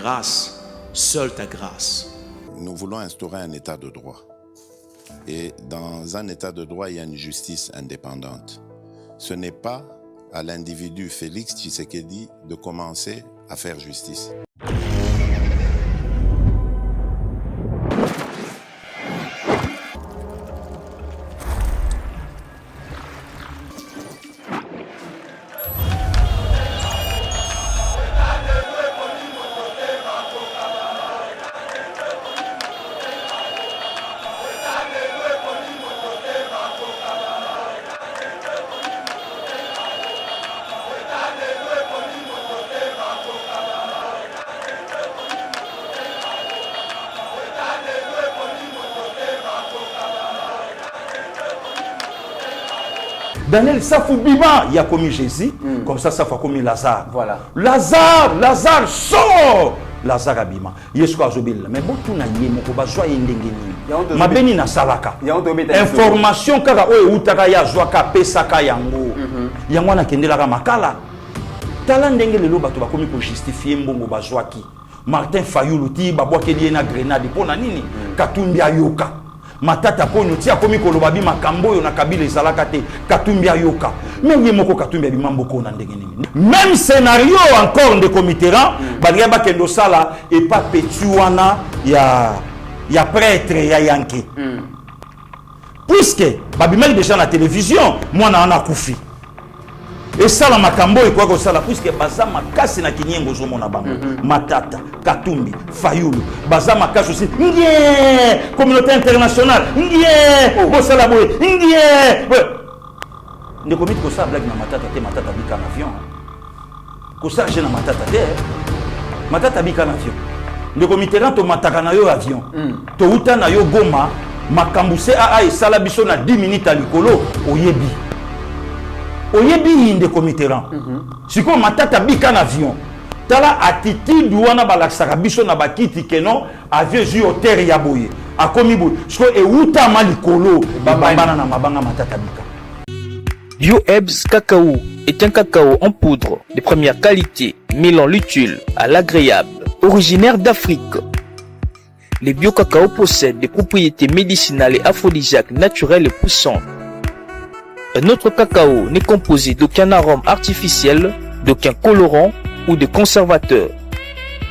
grâce, seule ta grâce. Nous voulons instaurer un état de droit. Et dans un état de droit, il y a une justice indépendante. Ce n'est pas à l'individu Félix Tshisekedi de commencer à faire justice. Daniel Safou Bima, il a commis Jésus, comme ça Safou a commis Lazare. Voilà. Lazare sort. Lazare Abima. Yesu Azobil. Mais bon, tout n'a yé, mon koba joie yendengeni. Ma beni na salaka. Information kaka oe utaka ya joie ka pesaka yango. Yango na kendela ka makala. Tala ndenge lelo bato ba komi ko justifier mbongo ba joie ki. Martin Fayulu ti ba boa keli na grenade pona nini? Katumbi ayoka. Matata ponyo tia komi koloba bi makambo yo na kabila ezalaka te Katumbi ayoka mais ye moko Katumbi abi mamboko na ndenge nini même scénario encore de comiteran balia ba kendo sala et pas petuana ya prêtre ya yanke puisque babimeli déjà na télévision moi na ana kufi et ça la makambo et quoi que ça la puisque baza makasi na kinyengo zo mona bango Matata Katumbi Fayulu baza makasi aussi ngie communauté internationale ngie bosala boye ngie ne comité ko ça blague na Matata te Matata bika na avion ko ça je na Matata te Matata bika na avion ne comité to mataka na yo avion to uta na yo Goma makambuse a et sala biso na 10 minutes à likolo oyebi oyebi inde comiteran siko Matata bika na avion tala attitude wana balakisaka biso na bakiti keno avion ju hotel ya boye akomi boye siko euta malikolo babambana na mabanga Matata bika. Bio-Ebs Cacao est un cacao en poudre de première qualité, mêlant l'utile à l'agréable, originaire d'Afrique. Les bio-cacao possèdent des propriétés médicinales et aphrodisiaques naturelles et puissantes. Notre cacao n'est composé d'aucun arôme artificiel, d'aucun colorant ou de conservateur.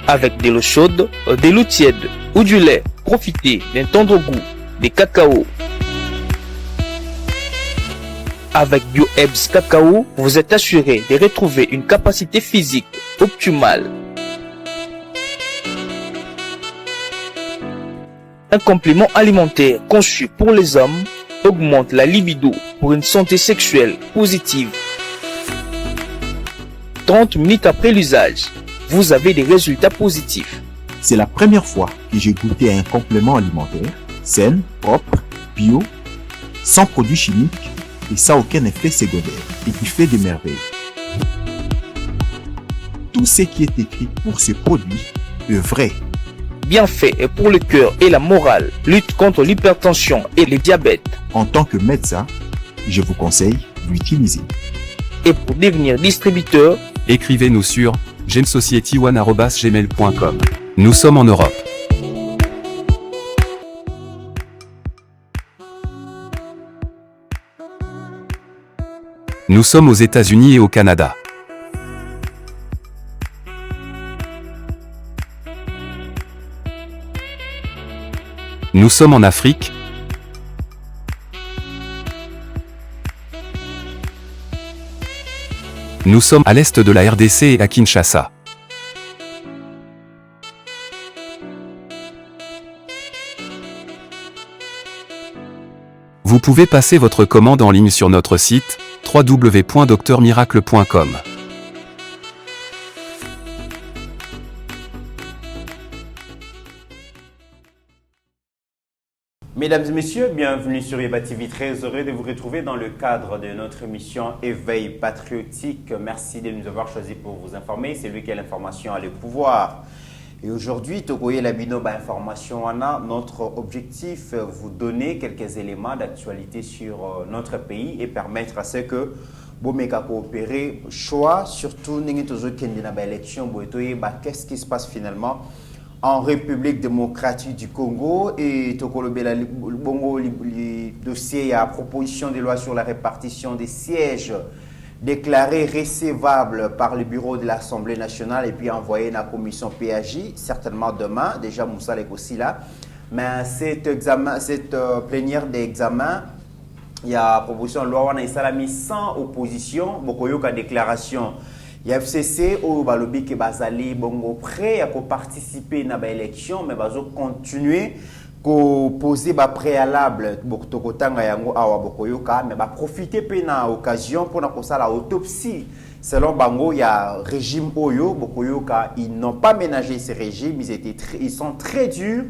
Avec de l'eau chaude, de l'eau tiède ou du lait, profitez d'un tendre goût des cacao. Avec Bio-Ebs Cacao, vous êtes assuré de retrouver une capacité physique optimale. Un complément alimentaire conçu pour les hommes augmente la libido pour une santé sexuelle positive. 30 minutes après l'usage, vous avez des résultats positifs. C'est la première fois que j'ai goûté à un complément alimentaire sain, propre, bio, sans produits chimiques et sans aucun effet secondaire et qui fait des merveilles. Tout ce qui est écrit pour ce produit est vrai. Bien fait pour le cœur et la morale, lutte contre l'hypertension et le diabète. En tant que médecin, je vous conseille d'utiliser. Et pour devenir distributeur, écrivez-nous sur gemsociety1@gmail.com. Nous sommes en Europe. Nous sommes aux États-Unis et au Canada. Nous sommes en Afrique. Nous sommes à l'est de la RDC et à Kinshasa. Vous pouvez passer votre commande en ligne sur notre site www.docteurmiracle.com. Mesdames et messieurs, bienvenue sur Eba TV. Très heureux de vous retrouver dans le cadre de notre émission Éveil patriotique. Merci de nous avoir choisis pour vous informer. C'est lui qui a l'information a le pouvoir. Et aujourd'hui, Togoye Labinoba Information Ana, notre objectif, vous donner quelques éléments d'actualité sur notre pays et permettre à ce que bomeka coopérer choix surtout ndenge tozokende na ba élection boyetoye ba qu'est-ce qui se passe finalement en République démocratique du Congo et tokolobela bongo le dossier à proposition de loi sur la répartition des sièges déclaré recevable par le bureau de l'Assemblée nationale et puis envoyé dans la commission PAJ, certainement demain, déjà Moussa est aussi là. Mais cette plénière d'examen, il y a proposition de loi, on a mis sans opposition, beaucoup de déclaration. Il y a FCC au balobi qui bazali bongo prêt à participer à l'élection, mais bazo continuer ko poser ba préalable bokotanga yango awa bokoyoka mais ba profiter pe na occasion pour na kosala autopsie selon bango ya régime oyo bokoyoka ils n'ont pas ménagé ces régimes ils sont très durs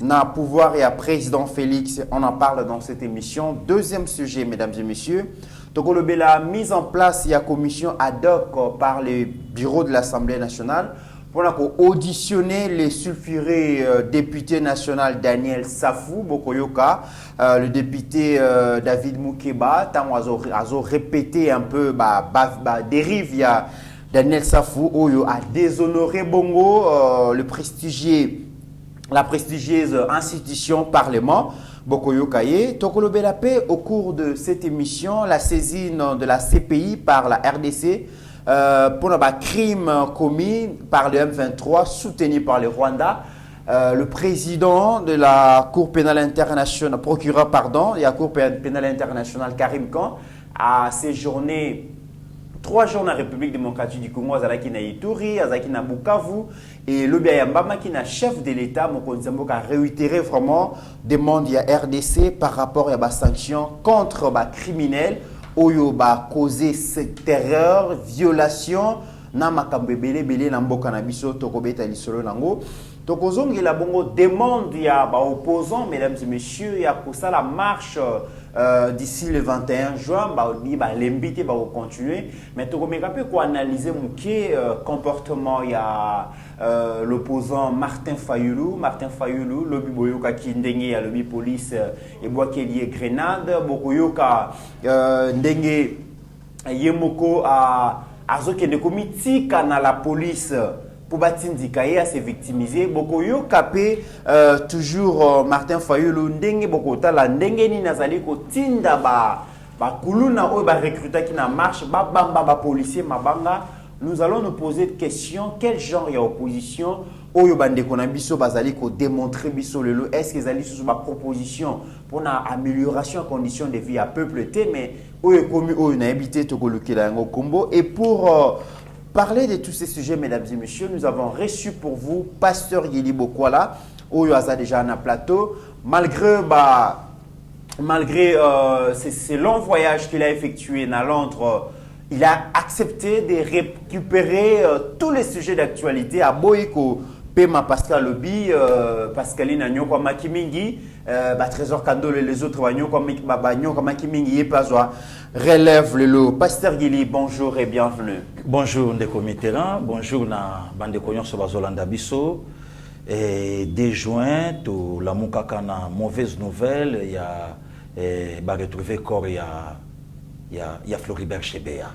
na pouvoir et à président Félix on en parle dans cette émission. Deuxième sujet mesdames et messieurs, tokolobe la mise en place ya commission ad hoc par le bureau de l'Assemblée nationale pour auditionner le sulfuré député national Daniel Safou Bokoyoka, le député David Moukeba, tant azo répété un peu dérive il y a Daniel Safou Oyo a déshonoré Bongo la prestigieuse institution Parlement Bokoyoka ye Tokolobe la paix au cours de cette émission la saisine de la CPI par la RDC pour un crime commis par le M23 soutenu par le Rwanda. Le président de la Cour pénale internationale, procureur pardon, de la Cour pénale internationale Karim Khan a séjourné 3 jours dans la République démocratique du Congo, Azalaki na Ituri, Azalaki na Bukavu, et le Biayambama qui est chef de l'État, Mokonzambo a réitéré vraiment demande à RDC par rapport à la sanction contre les criminels. Oyo ba causer cette terreur, violation, na makambe belé na mboka na biso tokobeta lisolo nango. Tokozongi la bongo demande ya ba opposants mesdames et messieurs ya kosa la marche d'ici le 21 juin ba l'embité ba continuer mais tokomeka pe ko analyser muké comportement ya l'opposant Martin Fayulu lobi boyoka ki ndenge ya lobi police et boaki lié grenade bokoyoka ndenge yemoko a azokende komitika na la police pour batindika ya se victimiser bokoyoka pe toujours Martin Fayulu ndenge bokota la ndenge ni nazali ko tinda ba kuluna o ba recruter qui na marche ba bamba ba policier mabanga. Nous allons nous poser de questions. Quel genre y a opposition? Oyo bande kona biso bazali ko démontrer biso lelo. Est-ce qu'ils allaient sous ma proposition pour une amélioration en conditions de vie à peuple té mais oyo komi oyo na habité tokolukela ngo kombo. Et pour parler de tous ces sujets mesdames et messieurs, nous avons reçu pour vous pasteur Yeli Bokwala oyo aza déjà na plateau malgré ce long voyage qu'il a effectué na Londres. Il a accepté de récupérer tous les sujets d'actualité à Boyko, Pema Pascal Lobby, Pascaline Anyoko Makimingi, Trésor Kandol et les autres Anyoko Makimingi, relève le lot. Pasteur Gili, bonjour et bienvenue. Bonjour Ndeko Mitterrand, bonjour na bande Konyon Sobazolanda Bisso. Et dès juin, tout la moukaka na mauvaise nouvelle, il y a retrouvé corps il y a Floribert Chebeya.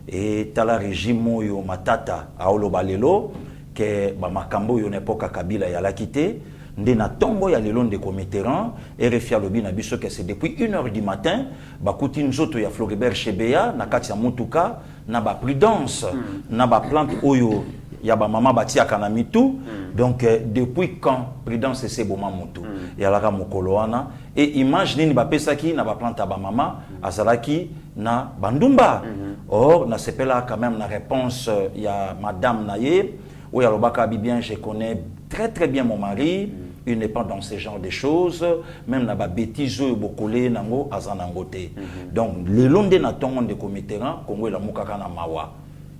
Et tala régime yo matata aolo balelo que makambo yo n'époque Kabila ya la quitté ndé na tombo ya lelo Ndeko Mitterrand et refia lobi na biso que c'est depuis 1h du matin bakuti nzoto ya Floribert Chebeya na kati ya mutuka na ba prudence na ba plante oyo ya ba mama batia kana mitu donc depuis quand prudence c'est boma mutu ya la mokolo wana et image nini ba pesaki na ba plante ba mama azalaki na bandumba or na sepela quand même la réponse il y a madame Naye ou ya lobaka bien je connais très bien mon mari il n'est pas dans ce genre de choses même na ba bêtises bokole nango azanangote donc le londe na tongo Ndeko Mitterrand Congo la mukaka na mawa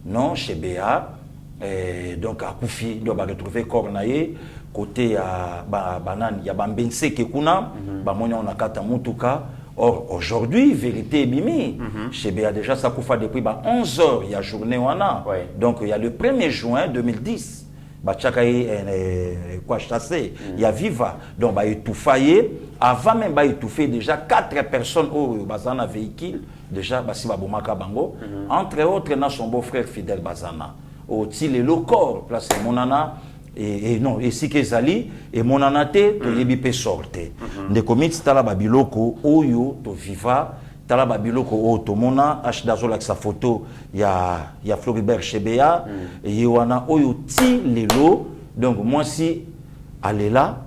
non Chebeya donc à Koufi doit retrouver corps naye côté à banane ya bambense ke kuna ba monya on akata mutuka. Or aujourd'hui vérité bimi Chebeya déjà ça koufa depuis 11h il y a journée wana donc il y a le 1er juin 2010 bachaka quoi chasser il y a viva donc ba étouffer avant même ba étouffer déjà 4 personnes au bazana véhicule déjà basi ba bomaka bango entre autres na son beau-frère Fidèle Bazana au tile le corps place monana et non et si que zali et monana te to yebi pe sorte de komiti tala babiloko oyo to viva tala babiloko o tomona ashdazola avec sa photo ya Floribert Chebeya et wana oyo ti lelo donc moi si alela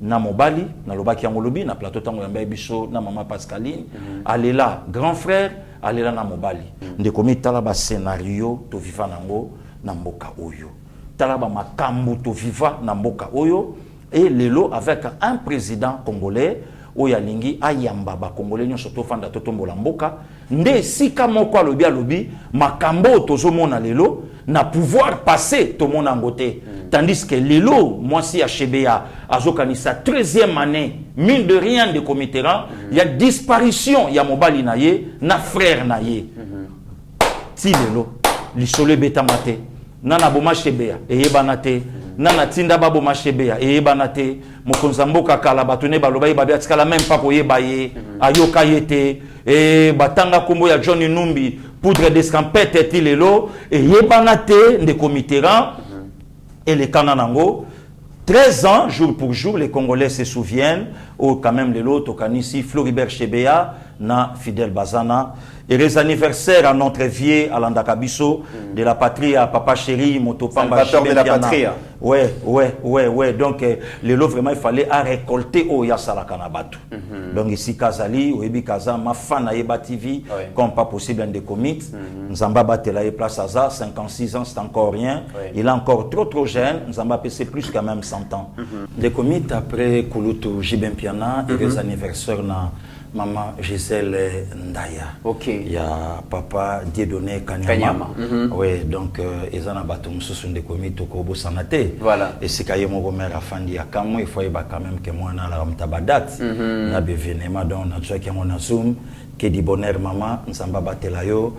na mobali na lobaki ya molobi na plateau tango ya biso na maman Pascaline alela grand frère alela na mobali ndeko tala ba scénario to viva nango na mboka oyo tala ba makambo to viva na mboka oyo et lelo avec un président congolais oya lingi ayamba ba congolais nyonso to fanda to tombola mboka nde sika moko alobi makambo tozomona lelo na pouvoir passer to mona ngote tandis que lelo moi si à Chebeya azokanisa 13e année mine de rien de Comiteran il y a disparition ya mobali na ye na frère na ye ti lelo lisolo beta mate nana boma Chebeya eyebanate nana tinda babo Chebeya eyebanate mokonza mboka kala batone baloba ba biatikala même pas koyeba ye ayoka yete e batanga kombo ya John Numbi poudre d'escampette ti lelo eyebanate de Comiteran et les Kananango 13 ans jour pour jour les Congolais se souviennent au quand même les lots au Kanisi Floribert Chebeya na Fidèle Bazana et les anniversaires à notre vieux à l'Andakabiso de la patrie à Papa Chéri Motopamba de la patrie. Ouais donc les lots vraiment il fallait à récolter au Yasala Kanabatu donc ici Kazali ou Ebi Kaza ma fan à Eba TV comme pas possible un des commits Nzamba Batela et place Aza 56 ans c'est encore rien il est encore trop jeune Nzamba PC plus quand même 100 ans des commits après Kulutu Jibempiana et les anniversaires na Maman Gisèle Ndaya. Ok. Il y a papa Dieudonné Kanyama. Oui, donc ils en ont battu sur des comités au Kobo Sanate. Voilà. Et c'est quand mon mère a fandi à Kamou, il faut quand même que moi na la Mtabadat. Na bevenema donc na tsoa ki mon zoom que di bonheur maman nsamba batela yo.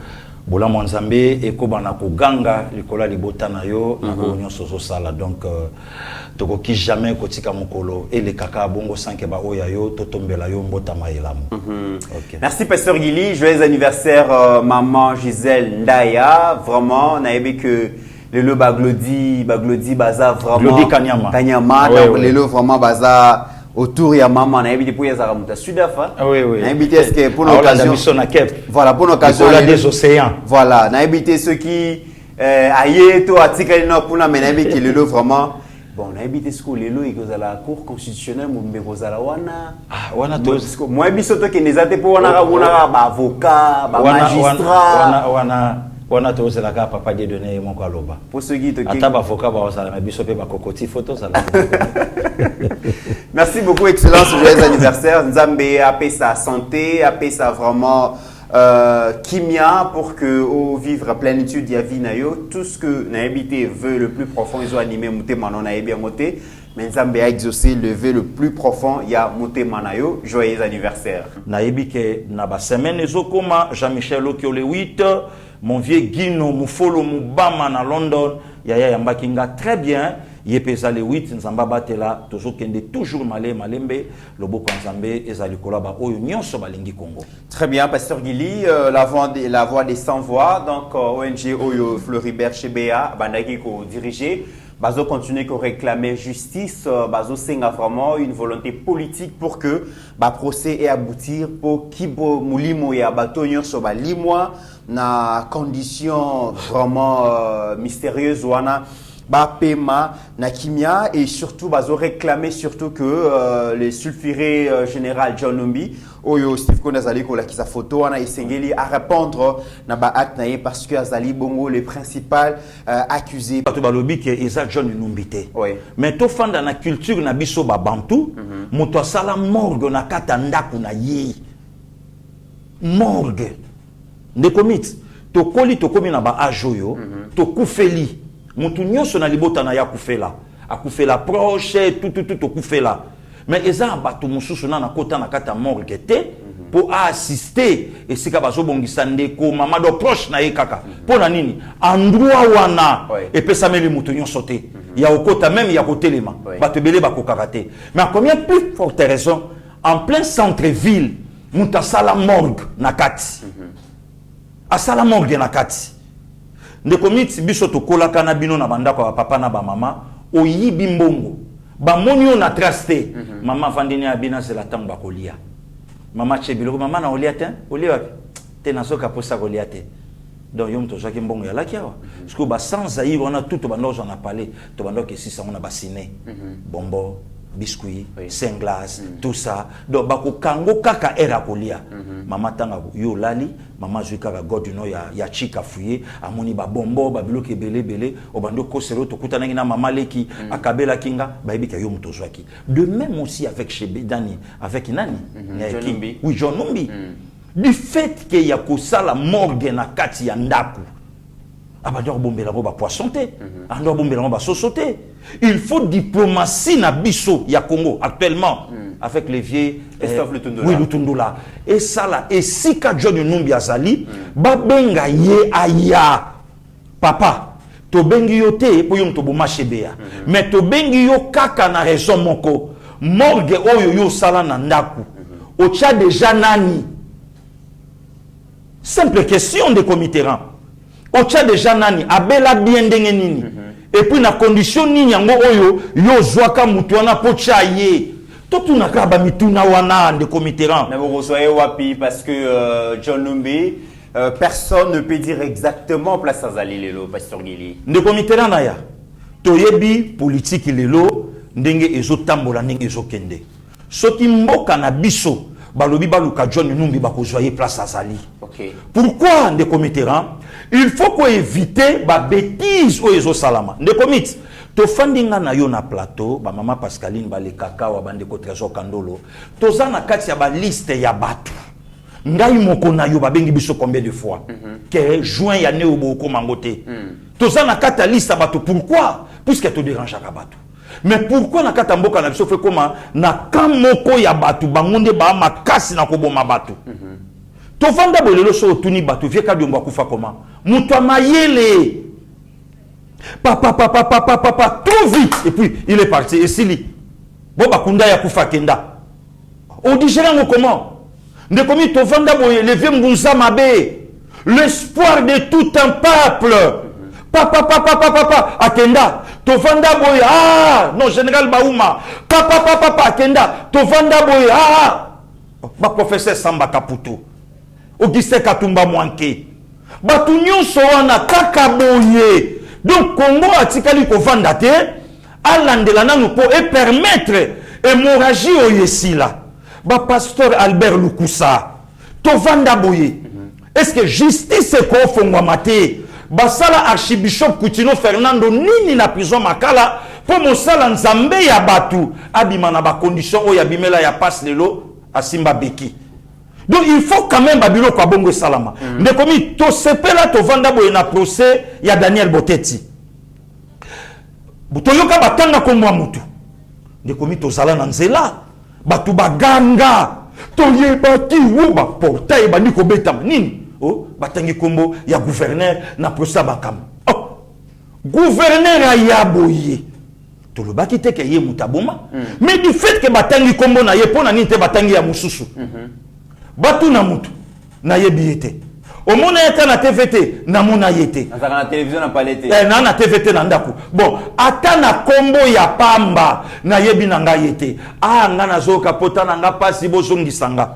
Bola Mwanzambe et kobana ko ganga likola libota na yo na ko nyonso zo sala donc toko ki jamais kotika mokolo et les kaka bongo sanke ba oya yo totombela yo mbota maelamu. Okay. Merci pasteur Gili, joyeux anniversaire maman Gisèle Ndaya, vraiment naébé que le baglodi baza vraiment Glodi Kanyama le vraiment baza autour ya maman na habité pour ya zaramuta Sudafa oui na habité est-ce que pour l'occasion voilà pour l'occasion des océans voilà na habité ceux qui aïe to atikali no pour na mais na habité le vraiment bon na habité ce que le lo ikoza la cour constitutionnelle mumbe kozala wana to moi biso to ke nezate pour wana ba avocat ba magistrat wana tozela ka papa Dieudonné mon kaloba pour ceux qui te ata ba avocat ba osala na biso pe ba kokoti photo ça. Merci beaucoup, excellence, joyeux anniversaire. Nzambe a paix sa santé, a paix sa vraiment kimia pour que au vivre à plénitude ya vie na yo, tout ce que na habité veut le plus profond, ils ont animé monté manon na bien monté, mais Nzambe a exaucé le vœu le plus profond ya monté manayo. Joyeux anniversaire. Na ebike na ba semaine ezokoma Jean-Michel Okiole 8 mon vieux Guino Mufolo Mubama na London yaya yambakinga très bien. Yepeza le 8 nzamba batela tozokende toujours malembe loboko nzambe ezali kolaba oyo nyonso balingi Congo. Très bien pasteur Gili, la voix des sans voix donc ONG Oyo Floribert Chebeya bandaki ko diriger bazo continuer ko réclamer justice bazo senga vraiment une volonté politique pour que ba procès ait aboutir pour kibo mulimo ya bato nyonso ba limwa na condition vraiment mystérieuse wana Bapema, Nakimia et surtout bazo réclamer surtout que le sulfuré général John Numbi Oyo Steve Konazali ko la ki sa photo ana isengeli à répondre na ba acte naé parce que Azali Bongo le principal accusé bato balobi ke eza John Numbi te. Oui. Mais to fanda na culture na biso ba bantu moto asala morgue na kata ndaku na ye. Morgue. Ndekomit to komi na ba ajoyo to kufeli mutu nyonso na libota na ya kufela akufela proche tout okufela mais eza bato mususu na kota na kata morgue te pour assister et c'est ka bazo bongisa ndeko mama do proche na ye kaka pour na nini endroit wana et peut ça même muto nyonso te ya okota même ya kotelema bato belé ba kokaraté mais à combien plus forte raison en plein centre ville muta sala morgue na kati a sala morgue na kati ndeko miti biso to kolaka na bino na bandako ba papa na ba mama oyibi mbongo ba monio na traste mama vandeni abina c'est la tango ba kolia mama chebilo mama na olia te olia wapi te na soka posa kolia te donc yom to jaki mbongo ya lakia wa parce que ba sans aïe on a tout bando j'en a parlé to bando que si ça on a bassiné bombo biscuit saint glace tout ça donc ba ko kango kaka era kolia mama tanga yo lali mama zuka ga god no ya chika fuye amoni ba bombo ba biloke belé o bando ko sero to kutana ngina mama leki akabela kinga ba ibika yo mto zwaki de même aussi avec chez Bedani avec nani oui John Numbi du fait que ya ko sala morgue na kati ya ndaku abador bombela ba poisson te andor bombela ba sosote il faut diplomatie na biso ya Congo actuellement avec les vieux oui Lutundula et ça là et si ka John Numbi azali ba benga ye aya papa to bengi yo te po yom to boma chebea mais to bengi yo kaka na raison moko morgue oyo yo sala na ndaku o tcha déjà nani simple question de committerant au tcha déjà nani abela bien ndenge nini et puis na condition nini yango oyo yo zwaka mutu wana po tcha ye to tuna ka ba mituna wana de committerant mais vous soyez wapi parce que John Numbi personne ne peut dire exactement place azali lelo pasteur Gili de committerant na ya to yebi politique lelo ndenge ezotambola ndenge ezokende soki mboka na biso balobi baluka John Numbi bakozwaye place azali. Okay. Pourquoi ndeko mitterrand il faut ko éviter ba bêtise o ezo salama ndeko mit to fandinga na yo na plateau ba mama Pascaline ba le kakawa ba ndeko Trésor Kandolo toza na kati ya ba liste ya batu ngai moko na yo ba bengi biso combien de fois que juin ya ne oboko mangote toza na kati ya liste batu pourquoi puisque to dérange ka batu. Mais pourquoi na kata mboka na biso fait comment na kamoko ya batu bangonde ba makasi na koboma batu to vanda bolelo so tuni batu vie ka diomba kufa comment muto mayele papa tout vite et puis il est parti et sili bo bakunda ya kufa kenda on dit gérer comment de komi to vanda boye lever mbunza mabe l'espoir de tout un peuple papa akenda to vanda boye non général Baouma papa akenda to vanda boye ba professeur Samba Kaputo Auguste Katumba Mwanke batu nyonso wana kaka boye donc Congo atikali ko vanda te alandela nanu po et permettre hémorragie oyesila ba pasteur Albert Lukusa to vanda boye est-ce que justice ko fongwa mate basala archibishop Coutinho Fernando nini na prison makala po mosala nzambe ya batu abima na ba condition o ya bimela ya passe lelo asimba beki donc il faut quand même babilo kwa bongo salama ndeko mi to sepela to vanda boye na procès ya Daniel Boteti buto yoka batanga ko mwa mutu ndeko mi to zala na nzela batu baganga to yebati wo ba portail bandi ko betama nini oh batangi kombo ya gouverneur na procès bakam oh gouverneur ya boye to le baki te ke ye mutaboma mais du fait que batangi kombo na ye pona nite batangi ya mususu batu na mutu na ye biete au mona eta na TVT na mona yete na télévision na palete na TVT na ndaku bon ata na kombo ya pamba na yebi na nga yete nga na zoka pota na nga pasi bozongisa nga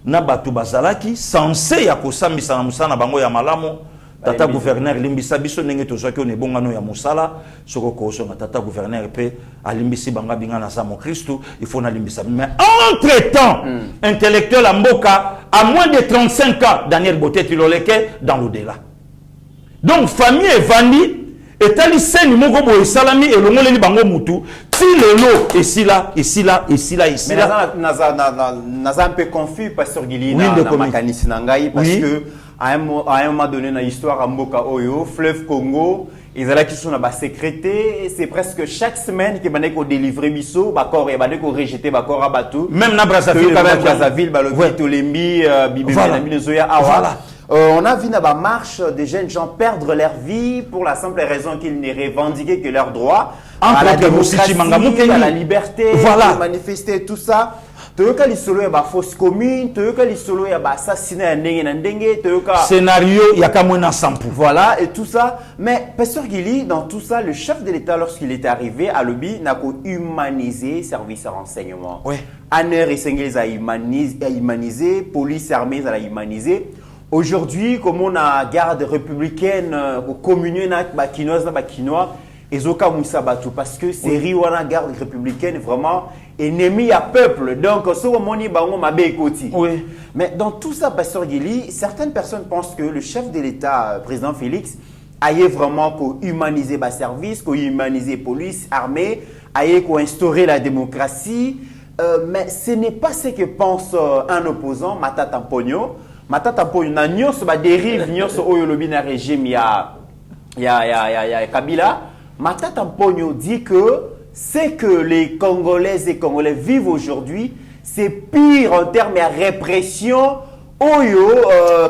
na batu bazalaki censé ya kosambisa na musana bango ya malamu tata gouverneur limbisa biso ndenge tozwaki one bongano ya musala soko koso na tata gouverneur pe alimbisi banga binga na samo Christo il faut na limbisa mais entre temps intellectuel à Mboka à moins de 35 ans Daniel Boteti loleke dans l'au-delà donc famille evandi etali seni moko boye salami elongoleli bango mutu ti lelo esila naza un peu confus pasteur Gili na makanisi na ngai parce que à un moment donné dans l'histoire à Mboka Oyo, fleuve Congo, Ils allaient qui sont là-bas sécrétés. C'est presque chaque semaine qu'ils vont délivrer biso, bakor et vont rejeter bakor à bateau. Même na Brazzaville, même Brazzaville, balobi tolembi, bibi zoya awa. On a vu dans la marche des jeunes gens perdre leur vie pour la simple raison qu'ils ne revendiquaient que leurs droits à la démocratie, à la liberté, de manifester, tout ça. Toyoka lisolo ya ba fausse commune, toyoka lisolo ya ba assassinat ndenge na ndenge, toyoka scénario ya kamona sampu. Voilà et tout ça. Mais Pasteur Guili, dans tout ça, le chef de l'État lorsqu'il est arrivé à Lobi n'a qu'à humaniser service à renseignement. Ouais. Aner et Sengles a humanisé, police armée a humanisé. Aujourd'hui, comme on a garde républicaine, communion avec Bakinois, et Zoka Moussa Batou, parce que c'est Riwana garde républicaine vraiment ennemi à peuple. Donc, oui. Mais dans tout ça, Pasteur Guili, certaines personnes pensent que le chef de l'État, président Félix, aille vraiment humaniser le service, humaniser la police, armée, aille instaurer la démocratie. Mais ce n'est pas ce que pense un opposant, Matata Mpogno. Matata Mpogno, na nyos ba dérive nyos oyo lobi na régime ya Kabila. Matata Mpogno dit que ce que les Congolaises et Congolais vivent aujourd'hui, c'est pire en termes de répression. Oyo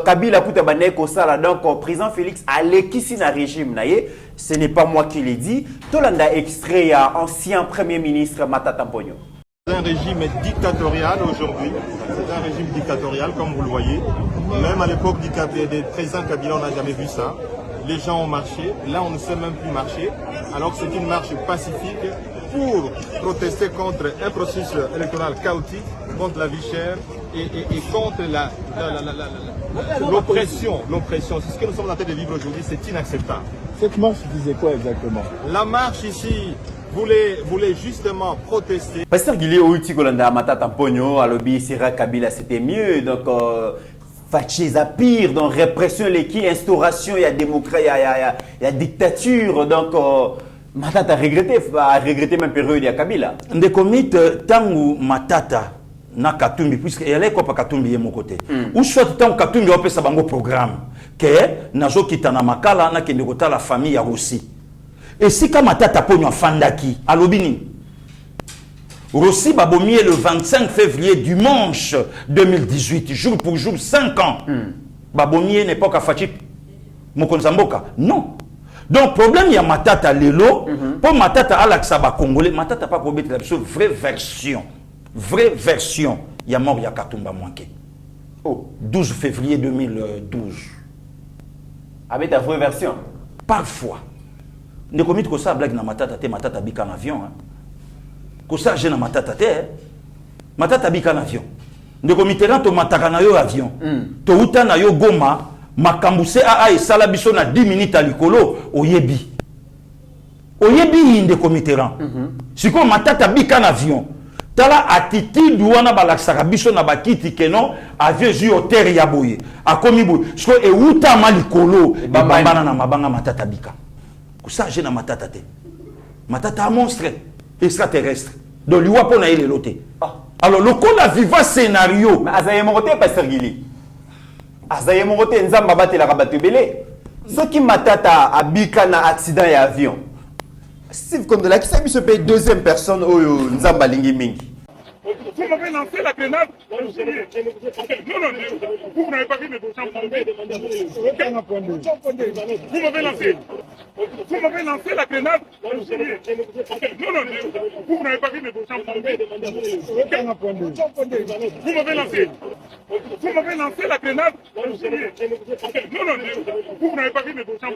Kabila Koutabane Kosala, donc président Félix a l'équisi na régime naye. Ce n'est pas moi qui l'ai dit. Tolanda extrait à ancien premier ministre Matata Mpogno. C'est un régime dictatorial aujourd'hui. C'est un régime dictatorial comme vous le voyez. Même à l'époque des présidents Kabila, on n'a jamais vu ça. Les gens ont marché. Là, on ne sait même plus marcher. Alors que c'est une marche pacifique pour protester contre un processus électoral chaotique, contre la vie chère et contre l'oppression. L'oppression, c'est ce que nous sommes en train de vivre aujourd'hui, c'est inacceptable. Cette marche disait quoi exactement? La marche ici voulait justement protester. Pasteur Guili Outi Kolanda Matata Mpogno, Alobi Sira Kabila, c'était mieux. Donc, Fachiza pire, donc répression, instauration, il y a démocratie, il y a dictature. Donc, Matata a regretté même période de Kabila. Des comités, tangu Matata na Katumbi, puisque elle est quoi pas Katumbi est mon côté. Ou soit tant Katumbi a fait sa bango programme que nazo kitana makala na kende kota la famille ya Rossi. Et si comme Matata Mpogno fandaki à Lobini. Rossi Babomier le 25 février dimanche 2018, jour pour jour, 5 ans. Babomier n'est pas qu'à Fachi Mokonzamboka. Non. Donc, problème, il y a Matata Lelo. Pour Matata Alaksaba Congolais, Matata pas pour mettre la vraie version. Vraie version. Il y a mort, il y a Katumba manqué. Oh, 12 février 2012. Avec ta vraie version? Parfois. Ne commis que ça, blague na Matata, te Matata bika en avion. Que ça, j'ai na Matata te. Matata bika en avion. Ne commis to mataka na yo avion. To uta na yo Goma. Makambuse a et salabiso na 10 minutes à likolo oyebi. Oyebi inde comiteran. Si ko Matata bika en avion. Tala attitude wana balaksaka biso na bakiti keno avion ju hotel ya boye. Akomi boye. Sko e uta malikolo e bambana na mabanga Matata bika. Que ça j'ai na Matata te. Matata un monstre extraterrestre. Donc lui wapo na ile loté. Alors le ko la viva scénario. Mais azaye moroté Pasteur Guili. Azaye moroté nzamba batela kabatebele. Ce qui Matata a bika na accident ya avion. Steve Kondola qui s'est mis se payer deuxième personne au nzamba lingi mingi. Vous m'avez lancé la grenade. Non, vous n'avez pas vu mes beaux-champs. Vous m'avez lancé. Vous m'avez lancé la grenade. Non, vous n'avez pas vu mes beaux-champs. Vous m'avez lancé. Vous m'avez lancé la grenade. Non, vous n'avez pas vu mes beaux-champs.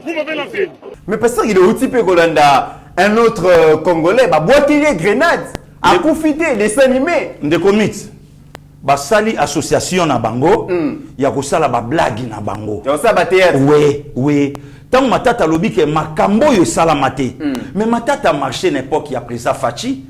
Vous m'avez lancé. Mais parce qu'il est au type Golanda, un autre Congolais, bah boîtier grenade, à profiter des animés. De commit. Basali association na bango, ya kosala ba blague na bango. Ya kosala ba théâtre. Oui. Tant Matata lobi ke makambo yo salamate. Mais Matata marché n'époque ya présa Fachi.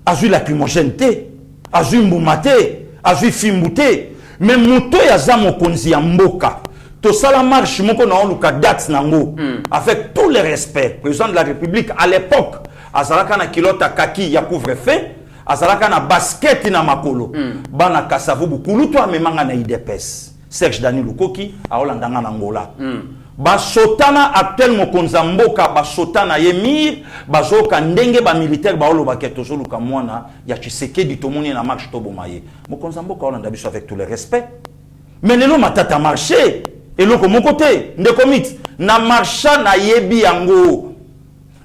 Azu lacrymogène té, azu mbumate, azu fimbute. Mais moto ya za mokonzi ya mboka. To sala marche moko na oluka date nango. Avec tout le respect, président de la République à l'époque, azalaka na kilota kaki ya couvre-feu. Azalaka na basket na makolo bana kasavu bukulu to amemanga na IDPS Serge Dani Lukoki aolandanga na Angola. Basotana actuel mokonza mboka basotana yemir bazoka ndenge ba militaire baolo baketozo luka mwana ya Tshisekedi tomoni na marche tobomaye. Mokonza mboka olanda biso avec tout le respect. Mais lelo matata marché et loko mon côté ndekomit na marcha na yebi yango.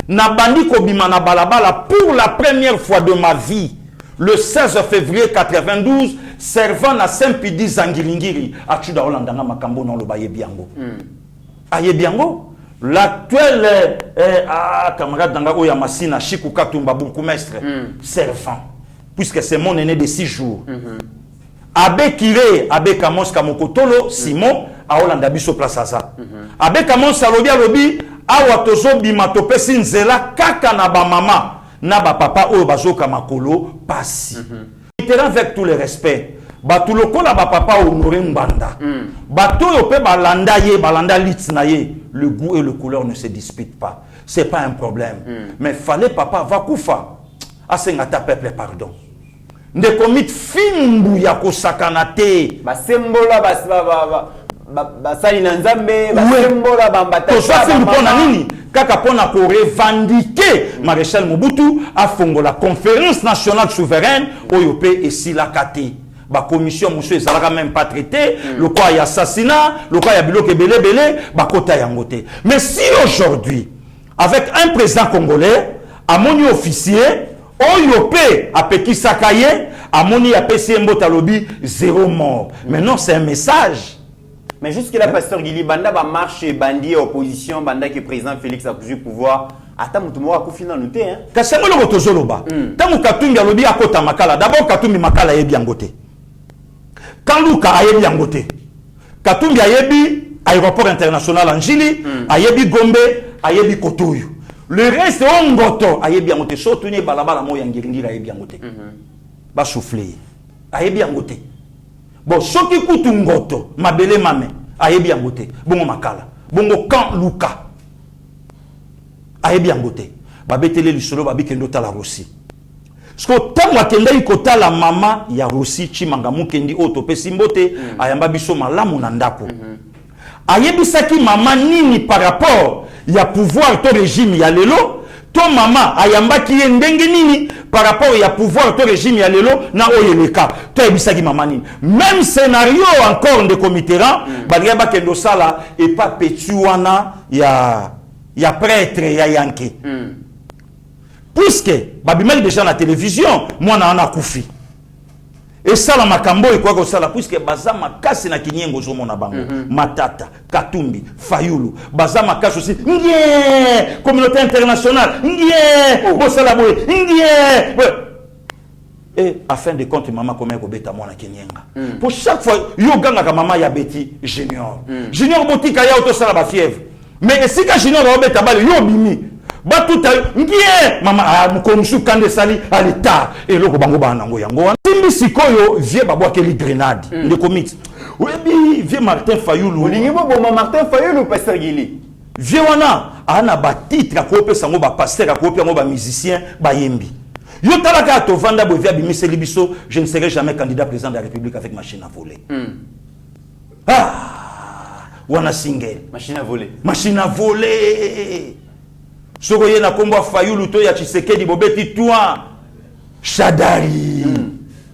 Na bandi kobima na balabala pour la première fois de ma vie. Le 16 février 92, servant na Saint-Pidi Zangilingiri, à Chuda Olandanga Makambo dans le Baye Biango. Aye Biango, l'actuel camarade Danga Oyamassina, Chikou Katumba Bourgmestre, servant, puisque c'est mon aîné de 6 jours. Abe Kire, Abe Kamos Kamokotolo, Simon, à Olanda Biso Plazaza. Abe Kamos Salobi Alobi, Awatozo Bimatopesi Nzela, Kaka na ba mama. Na ba papa oyo bazoka makolo pasi. Avec tout le respect, bato lokola ba papa honoré mbanda. Bato yo pe balanda ye, balanda litna ye, le goût et le couleur ne se disputent pas. C'est pas un problème. Mais fallait papa va kufa. Asengata peuple pardon. Ndekomit fimbu ya kosakana te. Ba sembola ba sali na nzambe, ba sembola ba mbata. To sa fimbu pona nini? Kaka pona ko revendiquer Maréchal Mobutu a fongo la conférence nationale souveraine Oyope et Silakate. Ba commission monsieur ezalaka même pas traité, le quoi y assassinat, le quoi y a biloko belé belé, ba kota yangote. Mais si aujourd'hui avec un président congolais, amoni officier, Oyope a peki sakaye, amoni a pesi mbotalobi 0 mort. Maintenant c'est un message. Mais jusque-là, Pasteur Guili, Banda va marcher, Bandi opposition, Banda qui est président Félix a toujours pouvoir. Attends, tu m'as coupé dans le thé. Kassengo le Rotozoloba. Tant que Katumbi a lobby à Kota Makala, d'abord Katumbi Makala est bien goté. Quand Luka a bien goté, Katumbi a yebi aéroport international en Chili, a yebi Gombe, a yebi Kotoyo. Le reste on goto a yebi goté. Surtout ni balabala mo yangiringi a yebi goté. Ba souffler. A yebi goté. Bon, soki kutu ngoto, mabele mame, ayebi yangote, bongo makala, bongo kan luka, ayebi yangote, babetele lisolo babikendo tala Rossi. Sko tango akenda ikota la mama ya Rossi chimanga mukendi otope simbote, ayamba biso malamu na ndako. Ayebi saki mama nini par rapport ya pouvoir to régime ya lelo, to mama ayamba kiye ndenge nini par rapport ya pouvoir to régime ya lelo na oyeleka to ebisaki mama nini. Même scénario encore de Comiteran balia ba kendo sala et pas petuana ya prêtre ya yanke. Puisque babimeli déjà na télévision moi na ana kufi. Et ça la makambo et quoi que ça la puisque bazama kasi na kinyengo zomo na bango Matata Katumbi Fayulu bazama kasi aussi ngé communauté internationale ngé bosala boy ngé et afin de compte maman comme ko beta mona kinyenga pour chaque fois yo ganga ka maman ya beti junior botika ya auto sala ba fièvre mais si ka junior ba beta bali yo bimi batuta ngé mama mukomsu kande sali alita et loko bango banango yango Timbi sikoyo vie babwa keli grenade de commit. Webi vie Martin Fayulu. Olingi bo Martin Fayulu Pasteur Guili. Vie wana ana ba titre a kope sango ba pasteur a kope ngo ba musicien ba yembi. Yo talaka to vanda bo via bimiseli biso, je ne serai jamais candidat président de la République avec machine à voler. Ah! Wana single. Machine à voler. Machine à voler. Soko ye na kombo Fayulu to ya Tshisekedi bobeti toi. Shadari.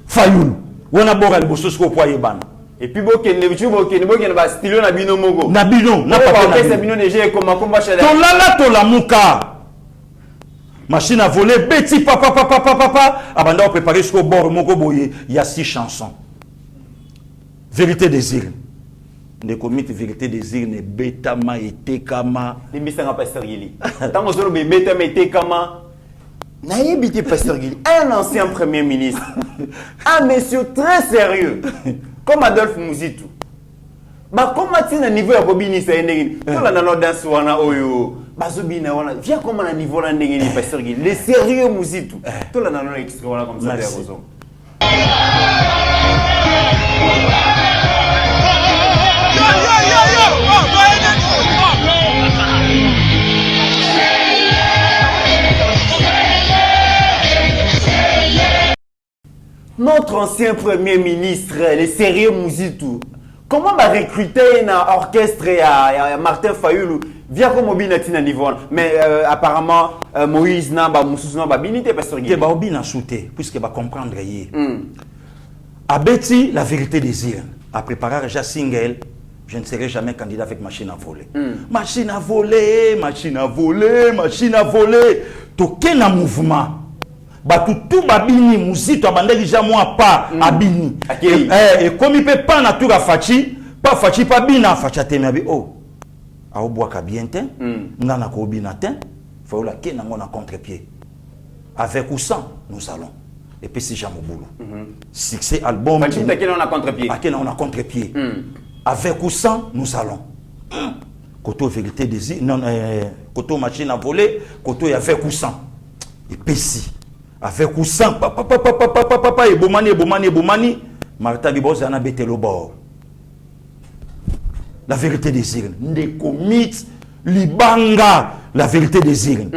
Fayulu. Wana bora liboso siko kwa yebana. Et puis bokene ba stylo na bino mogo. Na bino, na papa na bino neje comme combat Shadari. Tolala tolamuka. Machine à voler beti papa abanda o préparer siko bord moko boye ya 6 chansons. Vérité désir. Ne commit vérité désir ne betama etekama. Limbisanga Pasteur Guili. Tango solo be betama etekama. Naïbité Pasteur Guili, un ancien premier ministre, un monsieur très sérieux, comme Adolphe Muzitu. Bah comment tu na niveau ya bobini sa ndengini? Tola na danse wana oyo. Bazobina wana. Viens comment na niveau la ndengini Pasteur Guili. Le sérieux Muzitu. Tola na extrait wana comme ça de raison. Notre ancien premier ministre, le sérieux Muzitu, Comment va recruter un orchestre à Martin Fayoulou via comme Obina Tina niveau mais apparemment Moïse Namba Moussous Namba binité pasteur Guy. Que ba Obina souté puisque va comprendre y. Abeti la vérité des îles a préparé déjà single. Je ne serai jamais candidat avec machine à voler. Machine à voler, machine à voler, machine à voler. Token un mouvement. Batu tout babini musique abandé déjà moi pas abini. Et comme il peut pas natura fachi, pas fachi pas bina facha tenabi oh. A oboaka bien ten, nana ko bina ten, faut la ken ngona contre-pied. Avec ou sans, nous allons. Et puis c'est jamais au boulot. Succès album. Fachi ta ken on a contre-pied. A ken on a contre-pied. Avec ou sans, nous allons. Koto vérité des non koto machine à voler, koto y avec ou sans. Et puis si avec ou sans papa et bomani Martha Biboz ana betelo bord. La vérité des îles Ndekomit libanga la vérité des îles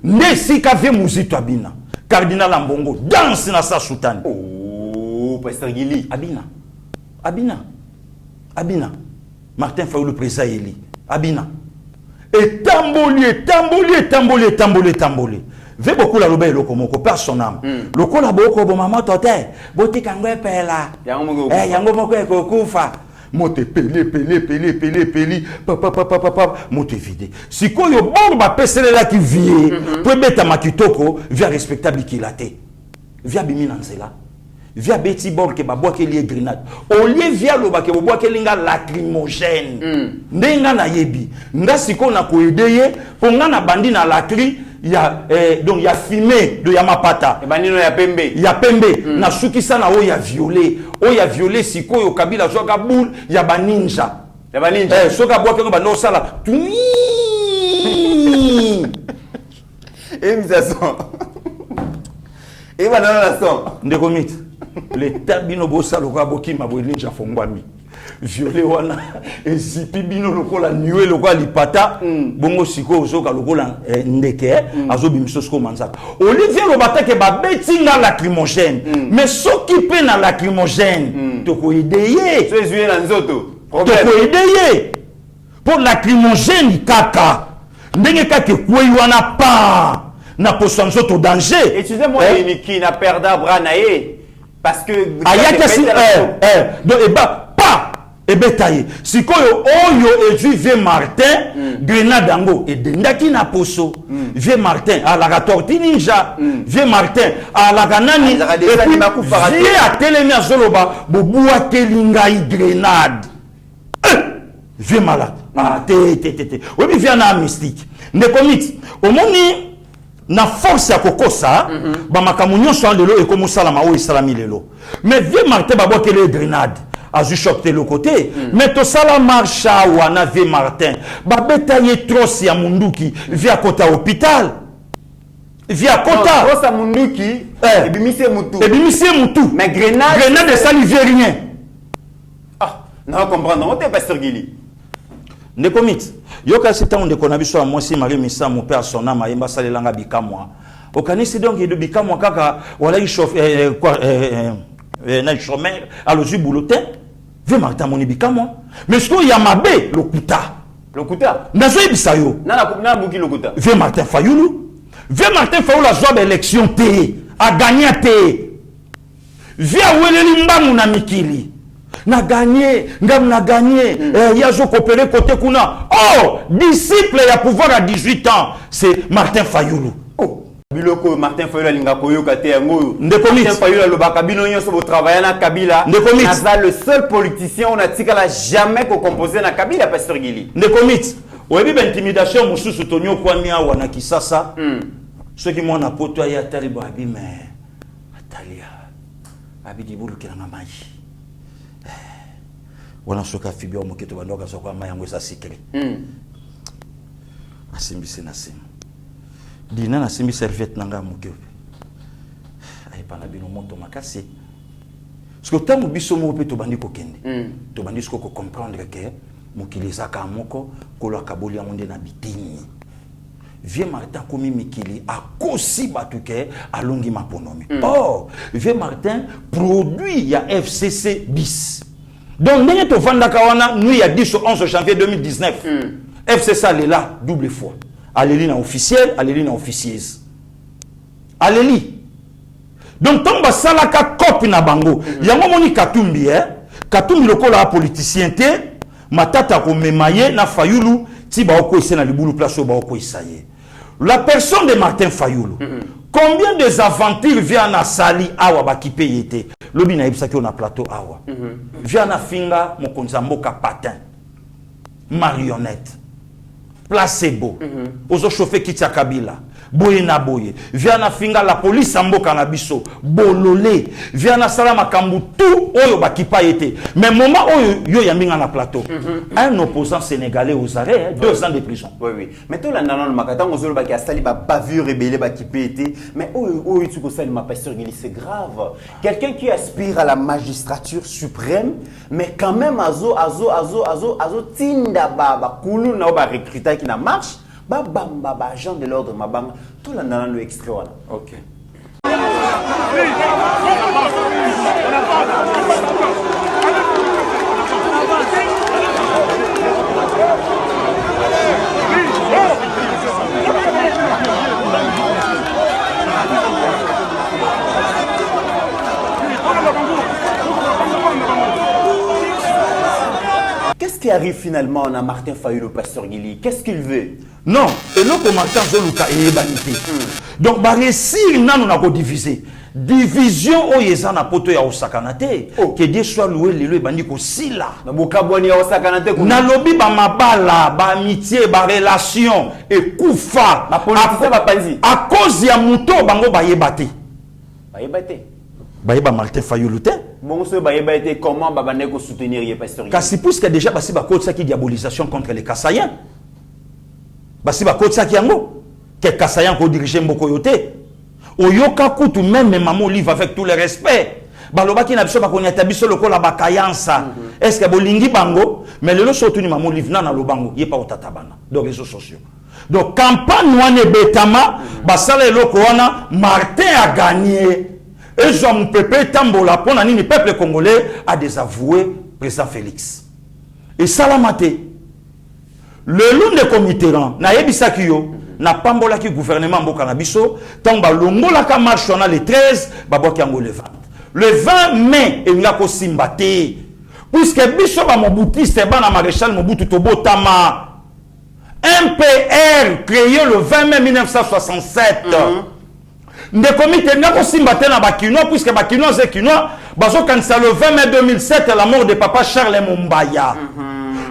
Nesi kave muzito abina Cardinal Ambongo danse na sa soutane. Oh pasteur Gili Abina Martin Fayoulou président Eli Abina et tamboli Ve beaucoup la lobe loko moko personnam. Loko la boko bo mama tote. Boti kangwe pela. Yango moko eko kufa. Mote peli. Papa. Mote vide. Siko yo bon ba pesele la ki vie. Pour beta makitoko via respectable ki late. Via bimi nanzela. Via beti bord ke ba boa ke lié grenade. Au lieu via loba ke bo boa ke linga lacrymogène. Ndenga na yebi. Nga siko na ko edeye pour nga na bandi na lacry. Donc il y a fumé de Yamapata. Il y a pembe. Na suki sana o ya violé siko yo kabila joga boule ya ba ninja. Soka boka ko ba no sala. Et misason. Et ba na son. Ndekomit. Le tabino bosa loka boki mabo ninja fongwami. Violé wana ezipi bino lokola niwe lokola lipata bongo siko ozoka lokola ndeke azobimiso siko manzaka Olivier lobata ke ba betinga lacrymogène mais soki pe na lacrymogène toko ideye so ezuye na nzoto toko ideye pour lacrymogène kaka ndenge kaka kwei wana pa na poso nzoto danger excusez-moi qui n'a perda branae parce que ayakasi donc eba et betaye sikoyo oyo eju Vieux Martin grenade ango et dendaki na poso Vieux Martin à la tortue ninja Vieux Martin à la ganani et puis Vieux a telemi azoloba bobua telingai grenade Vieux malade te oui Vieux na mystique Ndekomit omoni na force ya kokosa ba makamunyo so lelo e komo salama o islami lelo mais Vieux Martin ba boa tele grenade a ju choqué le côté mais to sala marcha wana Vieux Martin ba betaye trosi ya munduki via kota hôpital via kota trosi munduki ebimise mutu mais grenade ça lui vient rien non comprendre on te pasteur Gili Ndekomit yoka sita on de konabiso a moi si Marie Missa mon père son âme ayemba salelanga bikamwa okanisi donc de bikamwa kaka wala il chauffe na chômeur alors du boulotin Vieux Martin moni bikamwa mais ce qu'il y a mabé lokuta nazo ebisa yo na buki lokuta Vieux Martin Fayoulou a joué élection té a gagné té via weleli mbangu na mikili na gagné yazo coopérer côté kuna disciple ya pouvoir à 18 ans c'est Martin Fayoulou biloko Martin Fayoulou linga koyoka te yango Ndekomit Martin Fayoulou lobaka bino nyonso bo travailler na Kabila Ndekomit naza le seul politicien on a tikala jamais ko composer na Kabila pasteur Gili Ndekomit oyebi ba intimidation mususu tonyo kwani awa na Kisasa ceux qui mona poto ya talibo abime atalia abidi bulu kilanga maji wana soka fibio moketo bandoka sokwa mayango sa secret asimbisi na simu dina na simbi serviette nanga mokepe ay pana bino moto makasi parce que tant biso mo pe to bandi ko kende to bandi ko comprendre que mokiliza ka moko kolo kaboli ya monde na bitini Vieux Martin komi mikili akosi batuke alongi maponomi Vieux Martin produit ya FCC bis Donc ndenge to vandaka wana nuit ya 10 au 11 janvier 2019 FCC est là double fois aleli na officiel aleli na officieuse aleli. Donc tant basalaka copie na bango yango moni Katumbi Katumbi lokola politicien te matata ko memaye na Fayulu ti ba ko ise na libulu place ba ko isaye. La personne de Martin Fayulu combien des aventures vient à Sali awa ba kipe yete lobi na ibisa ki on a plateau awa vient à finga mokonza mboka patin marionnette placebo ozo chauffer kitia Kabila boye na boye vient à finga la police mboka na biso bololé vient à sala makambu tout oyo ba kipa yete mais moment oyo yo yambinga na plateau un opposant sénégalais aux arrêts 2 ans de prison. Oui. Mais tout la nanan makata ngozolo ba ki asali ba bavure rebelle ba kipa yete mais oyo tu ko sali ma pasteur Gili c'est grave. Quelqu'un qui aspire à la magistrature suprême mais quand même azo tinda ba kulu na ba recruter qui na marche. Bamba agent de l'ordre mabanga tout la nana le extrait voilà. OK. Qu'est-ce qui arrive finalement à Martin Fayulu, pasteur Gili? Qu'est-ce qu'il veut? Non, et là comme Martin Zoluka et banité. Donc ba réussir nanu na ko diviser. Division o yezana poto ya osakanate que Dieu soit loué le bandi ko sila. Na bokabwani ya osakanate ko. Na lobi ba mabala, ba amitié, ba relation et kufa. Na politique ba panzi. À cause ya muto bango ba yebate. Ba yebate. Ba yeba Martin Fayulu te. Bon ce ba yebate comment ba bande ko soutenir ye pasteur Gili? Kasi puisque déjà basi ba kotsa ki diabolisation contre les Kassayens. Basi ba kotsa ki yango que Kassayan ko diriger mboko yote. Oyoka kutu même maman livre avec tout le respect. Baloba ki na biso ba konyata biso lokola bakayansa. Est-ce que bolingi bango mais le surtout ni maman livre na lobango yé pas otatabana dans les réseaux sociaux. Donc campagne wane betama basala eloko wana Martin a gagné. Et Jean Pépé Tambola pour le peuple congolais a désavoué président Félix. Et Salamate le long de Comitteran na yebisaki yo na pambola ki gouvernement mboka na biso tamba longola ka marche na le 13 baboki yango le 20. Le 20 mai et nga ko simbate puisque biso ba mobutiste ba na maréchal Mobutu Tobotama MPR créé le 20 mai 1967. Nde comité n'a ko simbate na bakino puisque bakino c'est kino bazo kanisa le 20 mai 2007 la mort de papa Charles Mumbaya.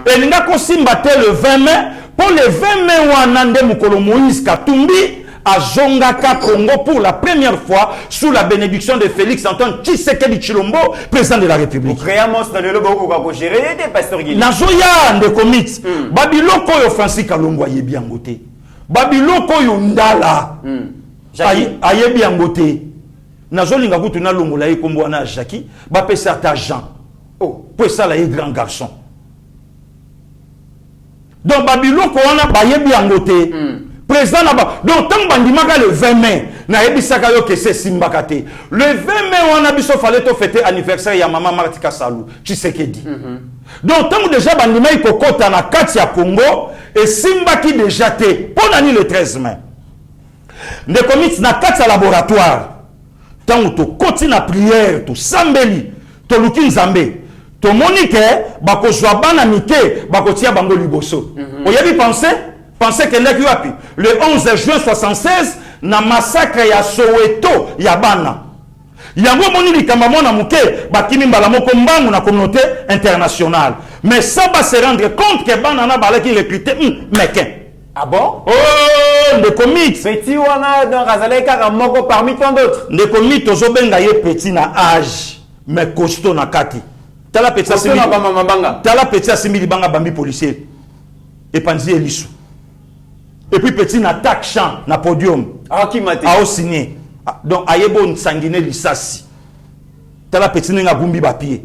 Et nous avons combattu le 20 mai pour le 20 mai Wanande Mukolo Moïse Katumbi à Zongaka Congo pour la première fois sous la bénédiction de Félix Antoine Tshisekedi Tshilombo, président de la République. Nazoya de commit Babiloko yo Francis Kalongo yebi angote. Babiloko yo ndala ayebi angote. Nazolinga kutu na longola ye kombo na Jackie ba pesa ta Jean. Oh, pour ça là est grand garçon. Donc Babylone on a bayebi angote président là-bas donc tant bandimaka le 20 mai na yebisaka yo que c'est simbakate le 20 mai on a biso fallait to fêter anniversaire ya maman Martika Salou Tshisekedi donc tant déjà bandima ikokota na kati ya Congo et simbaki déjà te ponani le 13 mai ne commit na kati ya laboratoire tant to continue na prière to sambeli to luki nzambe to monique bakozwa bana mike bakotia bango liboso oyebi penser que ndeki wapi le 11 juin 76 na massacre ya Soweto ya bana yango moni likamba mona muke bakimi mbala moko mbangu na communauté internationale mais ça va se rendre compte que bana na balaki recruter mekin. Ah bon? Oh, de commit petit wana donc azalaki kaka moko parmi tant d'autres de commit ozobenga ye petit na âge mais costaud na kati. Tala petit asimili banga bambi policier et panzi elisu et puis petit na tak champ na podium qui mate a signé donc ayebo nsangine lisasi tala petit ninga bumbi ba pied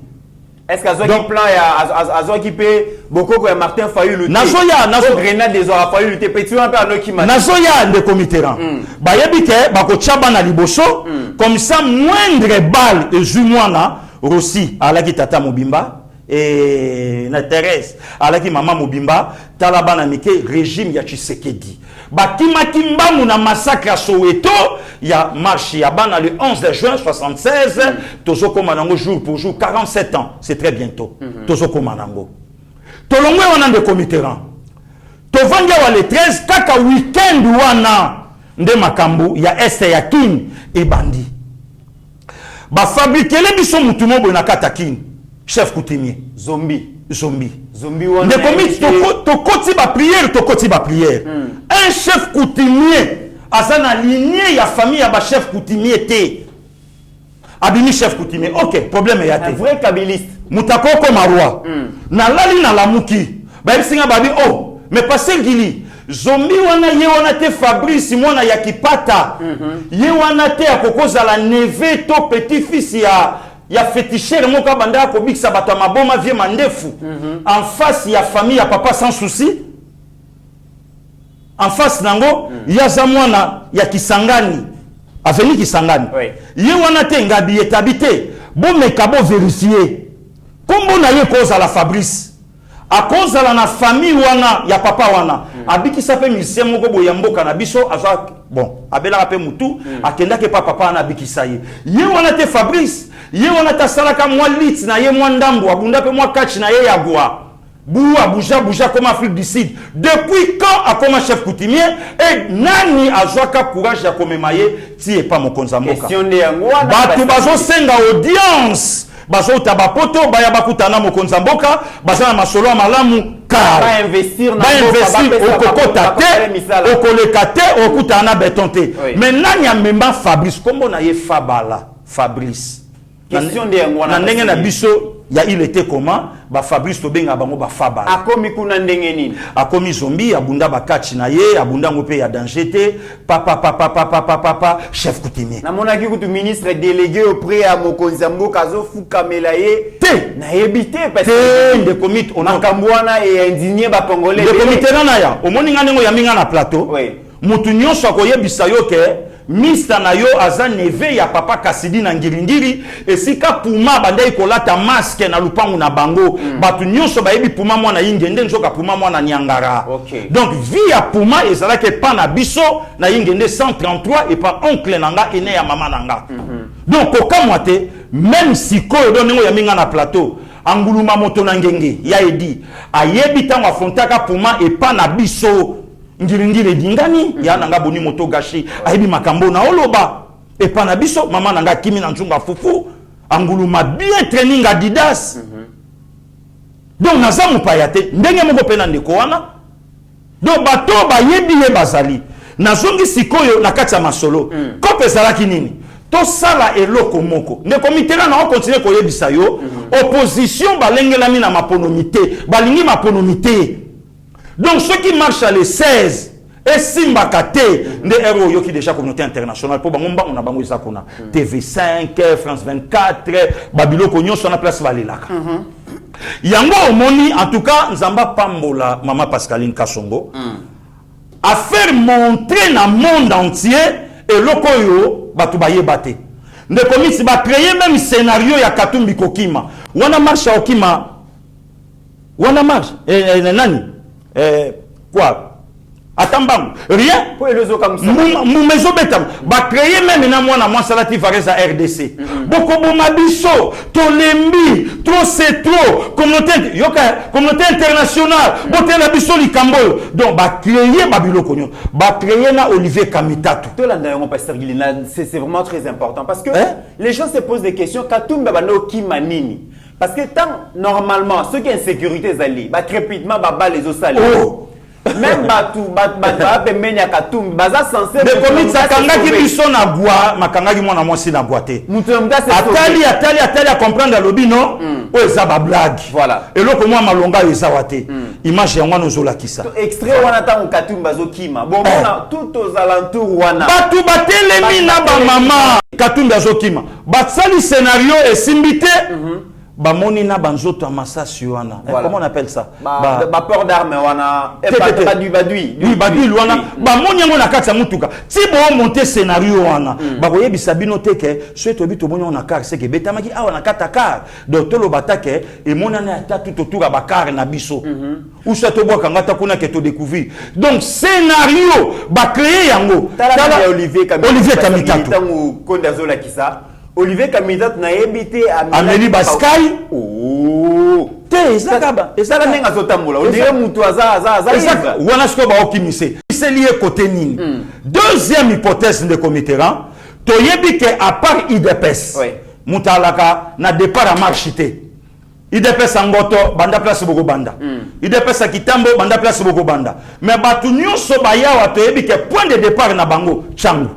est-ce que azo qui plan ya azo qui pe bokoko ya Martin Fayulu nazoya grenade des aura Fayulu te petit un peu ano qui mate nazoya de committeran ba yebi ke ba ko tchaba na liboso comme ça moindre balle et jumwana Rossi alaki tata mobimba et na Thérèse alaki mama mobimba talaba na mike régime ya Tshisekedi bakima kimbangu na massacre à Soweto ya marche ya bana le 11 juin 76 tozoko manango jour pour jour 47 ans c'est très bientôt tozoko manango tolongwe wana de comiteran tovanga wa le 13 kaka weekend wana nde makambu ya este ya kin ebandi ba fabriquer biso mutu mobo na kata kin chef coutumier zombie wana de commis to koti ba prière un chef coutumier azana lignée ya famille ya ba chef coutumier te abimi chef coutumier OK problème ya te vrai kabiliste mutakoko marwa na lali na lamuki ba bisinga babi oh mais passer gili zombie wana ye wana te Fabrice mwana ya kipata ye wana te akokoza la neve to petit fils ya féticheur moka banda ko bikisa bato maboma vie mandefu en face ya famille ya papa sans souci en face nango ya za mwana ya Kisangani aveni Kisangani ye wana te ngabi etabité bo mekabo vérifier kombo na ye koza la Fabrice a cause na famille wana ya papa wana abikisa pe musicien moko boya mboka na biso azwa bon abela pe mutu akenda ke papa na abikisa ye wana te Fabrice ye wana ta salaka mwa lit na ye mwa ndambo abunda pe mwa catch na ye ya gwa Boua bouja comme Afrique du Sud. Depuis quand a comme chef coutumier et nani azwaka courage ya komemaye ti e pas mon konzamboka. Question de yangwa. Batu bazo senga audience. Bazo tabapoto baya bakutana mo konzamboka bazana masolo malamu car ba investir na okokota te okoleka te okutana betonte. Mais nani a memba Fabrice kombo na ye Fabala Fabrice. Question de yangwa na ndenge na biso ya il était comment ba Fabrice tobenga bango ba Fabala akomi kuna ndenge nini akomi zombie abunda bakati na ye abunda ngope ya danger te papa chef coutumier na monaki kutu ministre délégué auprès à mokonzi mboka zo fukamela ye te na ebité parce que de comité on a kambwana et indigné ba congolais de comité na ya omoni ngango ya minga na plateau mutu nyonso akoyebisa yo ke Mista na yo aza neve ya papa Kasidi na ngiringiri esika puma bandai kolata masque na lupangu na bango batu nyonso bayebi puma mwana yingende nzoka puma mwana nyangara donc vie ya puma ezala ke pa na biso na yingende 133 et pa oncle nanga ene ya mama nanga donc kokamwa te même si ko do nengo ya minga na plateau anguluma moto na ngenge ya edi ayebi tango afontaka puma et pa na biso ngiringire dingani ya nanga boni moto gashi ayebi makambo na oloba e pana biso mama nanga kimi na nzunga fufu anguluma bien training Adidas donc nazamu payate ndenge moko pena ndeko wana donc bato bayebi ye bazali nazongi sikoyo na kati ya masolo ko pezalaki nini to sala eloko moko ndeko mitela na continuer koyebisa yo opposition balengelami na maponomité balingi maponomité. Donc ceux qui marchent à les 16 et Simbakate des héros yoki déjà communauté internationale pour bangomba on a bango isakona TV5 France 24 Babilo Konyo sur la place Valelaka. Yango omoni en tout cas Nzamba Pambola Mama Pascaline Kasongo a faire montrer dans le monde entier et lokoyo batu baye bate. Ne commis ba créer même scénario ya Katumbi Kokima. Wana marche à Okima. Wana marche nani quoi attends rien pour les autres comme ça maison betam ba créer même na mwana moi salati vareza RDC boko bomabiso tolembi trop c'est trop communauté internationale boté la biso likambo donc ba créer babilo konyo ba créer na Olivier Kamitatu to la ndayo pasteur Gilina c'est vraiment très important parce que les gens se posent des questions Katumba bano kimanini. Parce que tant normalement ceux qui ont insécurité zali ba trépitement ba les osali même batu ba menya Katumbi baza censé de commis sakanga ki biso na gwa makanga ki mwana mwasi na gwaté atali a comprendre lobi non o eza ba blague voilà et loko mwa malonga eza waté image ya mwana ozola kisa extrait wana tant Katumbi bazo kima bon na tout aux alentours wana batu batelemi na ba mama Katumbi bazo kima batsali scénario et simbité bamoni na banzoto masasi wana. Comment on appelle ça? Port d'armes wana. Badui. Oui, badui wana. Bamoni yango na kati ya mutuka. Ti bo monter scénario wana. Ba koyebisa bino te ke soto bito moni na car c'est que betamaki awa na kata car. Donc tolo batake et mona na ta tout autour ba car na biso. Ou soto bo kanga ta kuna ke to découvrir. Donc scénario ba créer yango. Tala Olivier Kamita. Tango kondazola kisa. Olivier Kamita na ebité Amélie Baskai. Oh. Te ezakaba. Ezala nenga zotambola. On dirait mutu aza. Wana sko ba okimise. C'est lié côté nini. Deuxième hypothèse de Comiteran, toyebi ke à part IDPS. Oui. Mutalaka na départ à marchité. IDPS Angoto banda place boko banda. IDPS a Kitambo banda place boko banda. Mais batu nyonso bayawa toyebi ke point de départ na bango Changu.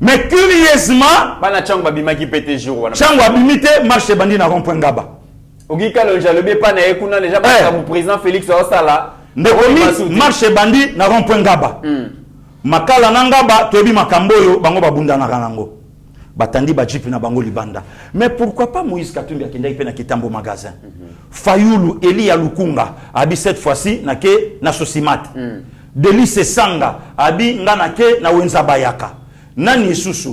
Mais curieusement, bana Changu babimaki pété jour wana. Changu abimité marche bandi na rond-point Ngaba. Ogika le jalobe pa na ekuna déjà parce que président Félix Osala ndekomi marche bandi na rond-point Ngaba. Makala na Ngaba toyebi makamboyo bango babunda na kanango. Batandi ba jeep na bango libanda. Mais pourquoi pas Moïse Katumbi akenda ipe na Kitambo magasin. Fayulu Eli ya Lukunga abi cette fois-ci na ke na Sosimat. Delice Sanga abi ngana ke na Wenza Bayaka. Nani susu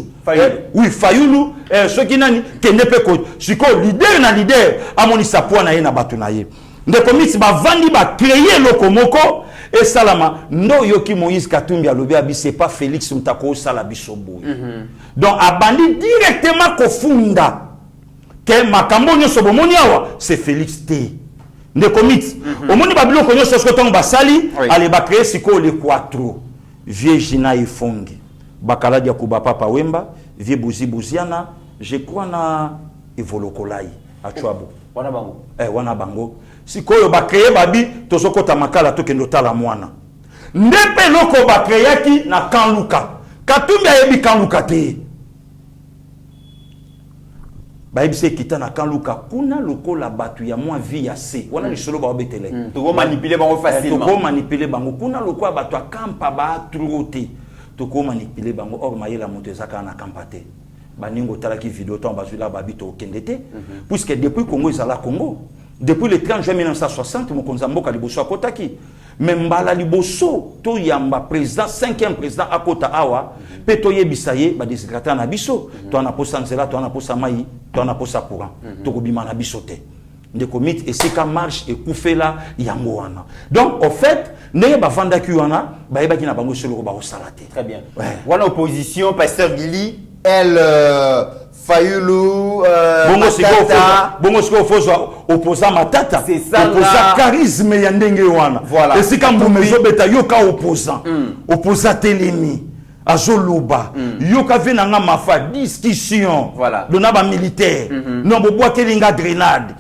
oui Fayulu ceux qui nani kende pe ko siko leader na leader amoni sapwa na ye na batu na ye ndeko miti ba vandi ba créer lokomoko et salama ndo yoki Moïse Katumbi alobi abi c'est pas Félix Mutako sala bisobo donc abandi directement ko funda ke makambo nyoso bomoni awa c'est Félix T ndeko miti omoni ba biloko nyoso siko tongo basali ale ba créer siko le 4 Virginia Ifongi Bakala Diakuba Papa Wemba, Vie Bouzi Bouziana, je crois na Evolokolai, à Chouabo. Wana bango. Wana bango. Si koyo ba créer babi, tozoko tamakala to kendo tala mwana. Ndepe loko ba créer ki na Kanluka. Katumbi ayebi Kanluka te. Ba yebi se kita na Kanluka kuna loko la batu ya mwa vie ya se. Wana ni solo ba obetele. Toko manipuler bango facilement. Toko manipuler bango kuna loko batu akampa ba truote. Toko manipuler bango or mayela motezaka na kampate baningo talaki vidéo ton bazula babito kendete puisque depuis Congo ezala Congo depuis le 30 juin 1960 mokonza mboka liboso akotaki même mbala liboso to yamba président 5e président akota awa pe to yebisa ye ba déshydrater na biso to na posa nzela to na posa mai to na posa courant to kobima na biso te de commit et c'est quand marche et koufela yango wana donc en fait ne ba vanda ki wana ba yeba ki na bango solo ba osalate très bien wana opposition pasteur Gili elle Fayulu bongo siko fozo opposant Matata c'est ça opposant charisme ya ndenge wana voilà et c'est quand mezo beta yoka opposant opposant telemi azoluba yoka venanga mafa discussion voilà dona ba militaire non bobo kelinga grenade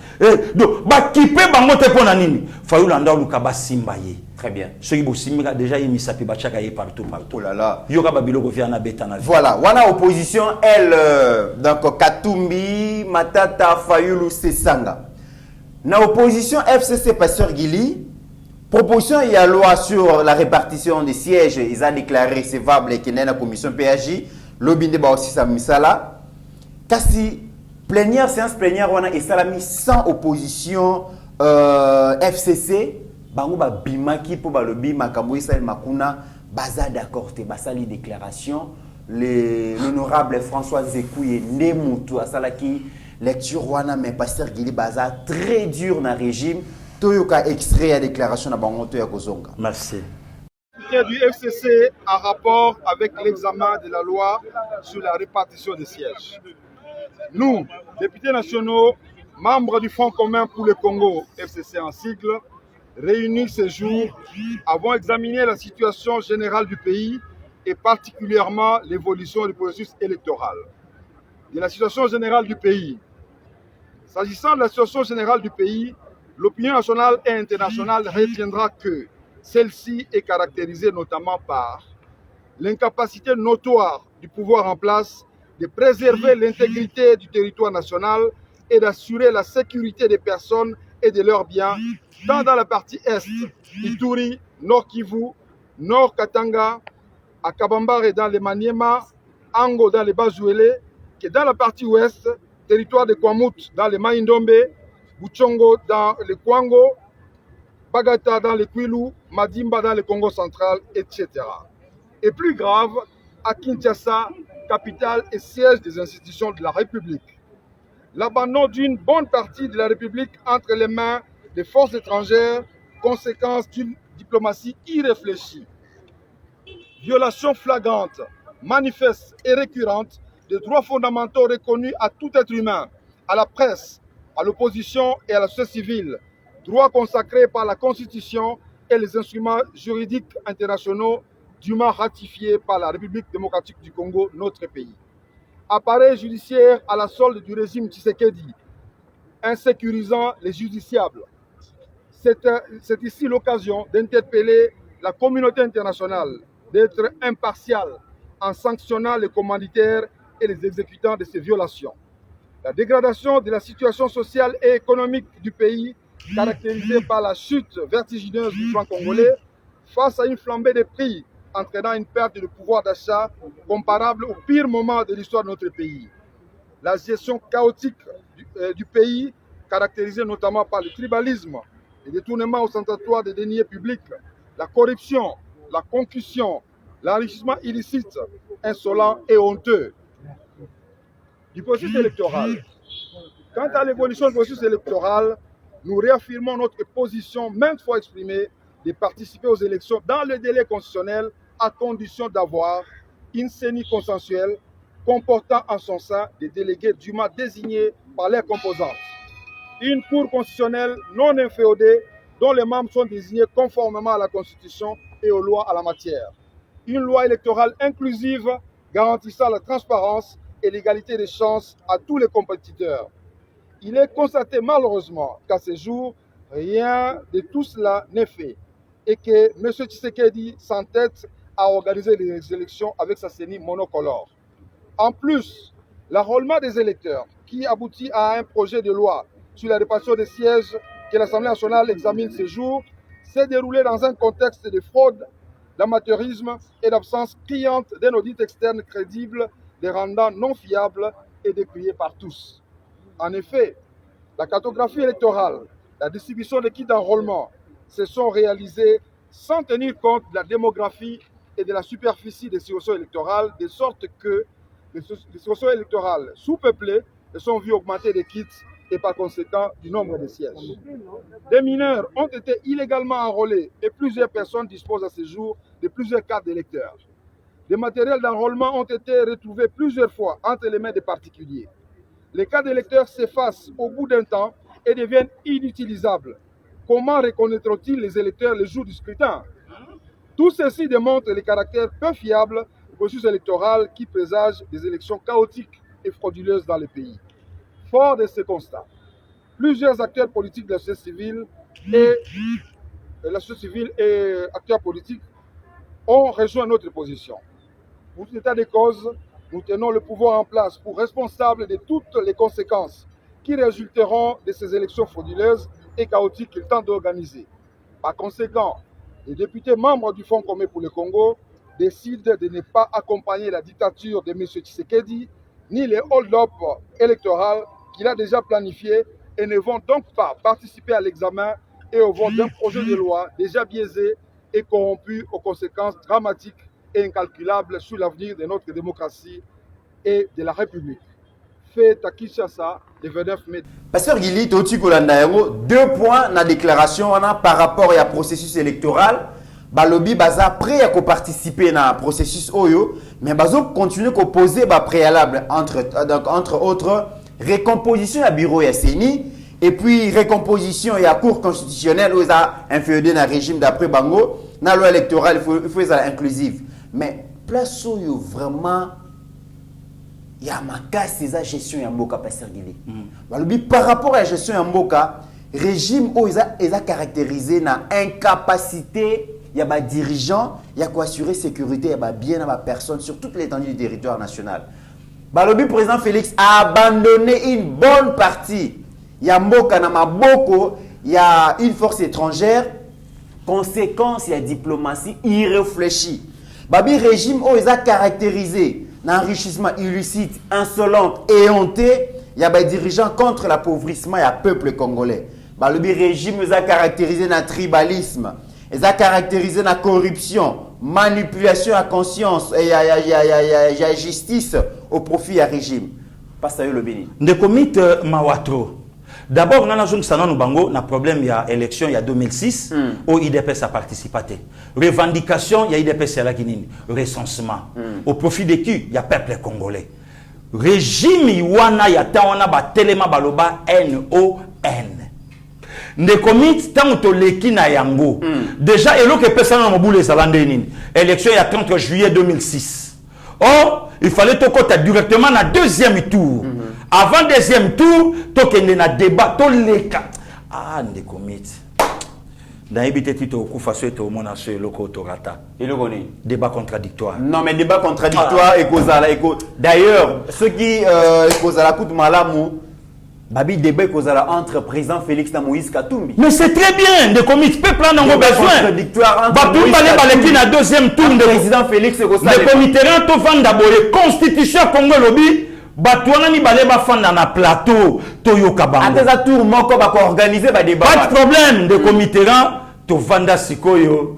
donc ba kipe bango te pona nini Fayulu anda luka ba simba ye très bien ceux qui bosimika déjà y misapi ba chaka ye partout oh là là yoka ba biloko via na beta na voilà wana opposition elle donc Katumbi Matata Fayulu Sesanga na opposition FCC pasteur Gili proposition il y a loi sur la répartition des sièges ils ont déclaré recevable et qu'il y a une commission PAJ l'obinde ba aussi sa misala kasi plénière séance plénière wana et salami sans opposition FCC bango ba bimaki po ba lobi makambo isal makuna baza d'accord te basali déclaration l'honorable François Zekouye Nemutu asalaki lecture wana mais pasteur Gili baza très dur na régime toyoka extrait à déclaration na bango to ya kozonga merci du FCC en rapport avec l'examen de la loi sur la répartition des sièges. Nous, députés nationaux, membres du Front commun pour le Congo, FCC en sigle, réunis ce jour, avons examiné la situation générale du pays et particulièrement l'évolution du processus électoral. De la situation générale du pays. S'agissant de la situation générale du pays, l'opinion nationale et internationale retiendra que celle-ci est caractérisée notamment par l'incapacité notoire du pouvoir en place de préserver l'intégrité du territoire national et d'assurer la sécurité des personnes et de leurs biens, tant dans la partie est, Ituri, Nord Kivu, Nord Katanga, à Kabambare dans les Maniema, Ango dans les Bazuele, que dans la partie ouest, territoire de Kwamut dans le Maïndombe, Buchongo dans le Kwango, Bagata dans le Kwilu, Madimba dans le Congo central, etc. Et plus grave, à Kinshasa, capitale et siège des institutions de la République. L'abandon d'une bonne partie de la République entre les mains des forces étrangères, conséquence d'une diplomatie irréfléchie. Violation flagrante, manifeste et récurrente des droits fondamentaux reconnus à tout être humain, à la presse, à l'opposition et à la société civile, droits consacrés par la Constitution et les instruments juridiques internationaux dûment ratifiés par la République démocratique du Congo, notre pays. Appareil judiciaire à la solde du régime Tshisekedi, insécurisant les justiciables. C'est ici l'occasion d'interpeller la communauté internationale, d'être impartiale en sanctionnant les commanditaires et les exécutants de ces violations. La dégradation de la situation sociale et économique du pays, caractérisée par la chute vertigineuse du franc congolais, face à une flambée des prix entraînant une perte de pouvoir d'achat comparable au pire moment de l'histoire de notre pays. La gestion chaotique du pays, caractérisée notamment par le tribalisme, les détournements ostentatoires des deniers publics, la corruption, la concussion, l'enrichissement illicite, insolent et honteux. Du processus électoral. Quant à l'évolution du processus électoral, nous réaffirmons notre position maintes fois exprimée de participer aux élections dans le délai constitutionnel à condition d'avoir une CENI consensuelle comportant en son sein des délégués dûment désignés par leurs composantes. Une cour constitutionnelle non inféodée dont les membres sont désignés conformément à la Constitution et aux lois à la matière. Une loi électorale inclusive garantissant la transparence et l'égalité des chances à tous les compétiteurs. Il est constaté malheureusement qu'à ce jour, rien de tout cela n'est fait et que M. Tshisekedi s'entête à organiser les élections avec sa CENI monocolore. En plus, l'enrôlement des électeurs, qui aboutit à un projet de loi sur la répartition des sièges que l'Assemblée nationale examine ce jour, s'est déroulé dans un contexte de fraude, d'amateurisme et d'absence criante d'un audit externe crédible, les rendant non fiables et décriés par tous. En effet, la cartographie électorale, la distribution des kits d'enrôlement se sont réalisées sans tenir compte de la démographie et de la superficie des circonscriptions électorales, de sorte que les circonscriptions électorales sous-peuplées se sont vues augmenter des kits et par conséquent du nombre de sièges. Des mineurs ont été illégalement enrôlés et plusieurs personnes disposent à ce jour de plusieurs cartes d'électeurs. Des matériels d'enrôlement ont été retrouvés plusieurs fois entre les mains des particuliers. Les cartes d'électeurs s'effacent au bout d'un temps et deviennent inutilisables. Comment reconnaîtront-ils les électeurs le jour du scrutin? Tout ceci démontre le caractère peu fiable du processus électoral qui présage des élections chaotiques et frauduleuses dans le pays. Fort de ce constat, plusieurs acteurs politiques de la société civile et acteurs politiques ont rejoint notre position. Pour tout état de cause, nous tenons le pouvoir en place pour responsable de toutes les conséquences qui résulteront de ces élections frauduleuses et chaotiques qu'il tente d'organiser. Par conséquent, les députés membres du Fonds commun pour le Congo décident de ne pas accompagner la dictature de M. Tshisekedi ni les hold-up électoraux qu'il a déjà planifiés et ne vont donc pas participer à l'examen et au vote d'un projet de loi déjà biaisé et corrompu aux conséquences dramatiques et incalculables sur l'avenir de notre démocratie et de la République. Fait à Kinshasa le 29 mai. Pasteur Guili, Toti Kolandaero, 2 points dans la déclaration par rapport au processus électoral. Balobi baza prêt à participer dans le processus Oyo, mais bazo continue à poser préalable entre autres récomposition à bureau et CENI et puis récomposition et à cour constitutionnelle où ça inféodé dans le régime d'après Bango, dans la loi électorale il faut ça inclusive. Mais place Oyo vraiment il y a ma casse la gestion ya mboka Pasteur Guili. Balobi par rapport à la gestion ya mboka, régime où ils a caractérisé na incapacité. Il y a des dirigeants, il y a quoi assurer sécurité, il y a bien à personne sur toute l'étendue du territoire national. Le président Félix a abandonné une bonne partie. Il y a Mboka Namaboko, il y a une force étrangère. Conséquence, il y a diplomatie irréfléchie. Babi régime où ils a caractérisé l'enrichissement illicite, insolente et honté il y a des dirigeants contre l'appauvrissement et le peuple congolais. Le régime est caractérisé dans le tribalisme, est caractérisé dans la corruption, manipulation à conscience et la justice au profit du régime. Pas ça le béni. De comite Mawatro. D'abord, on a un problème, il y a élection, il y a 2006, où IDPS a participé. Revendication, il y a IDPS à la Guinée. Recensement. Au profit de qui? Il y a peuple congolais. Régime, il y a téléma baloba N-O-N. Ne comite tant que l'équipe na yango. Déjà, et l'autre personne n'a pas les élection, il y a 30 juillet 2006. Or, il fallait que directement dans le deuxième tour. Avant le deuxième tour, tu as un débat, tu as les cas. Ah, ne comite. Dans les bêtises, tu as fait le débat contradictoire. Non, mais débat contradictoire, d'ailleurs, ceux qui causent la coup de malamou, Babi débat entre président Félix et Moïse Katumbi. Mais c'est très bien, de comité peuple en a besoin. La deuxième tour de président Félix et le comité to vend d'abord constitution Congo lobby. Batouana ni balé ba fanda na plateau Toyoka Bango. À des tours moko ba organiser ba débat. Pas de problème de comité to vanda sikoyo.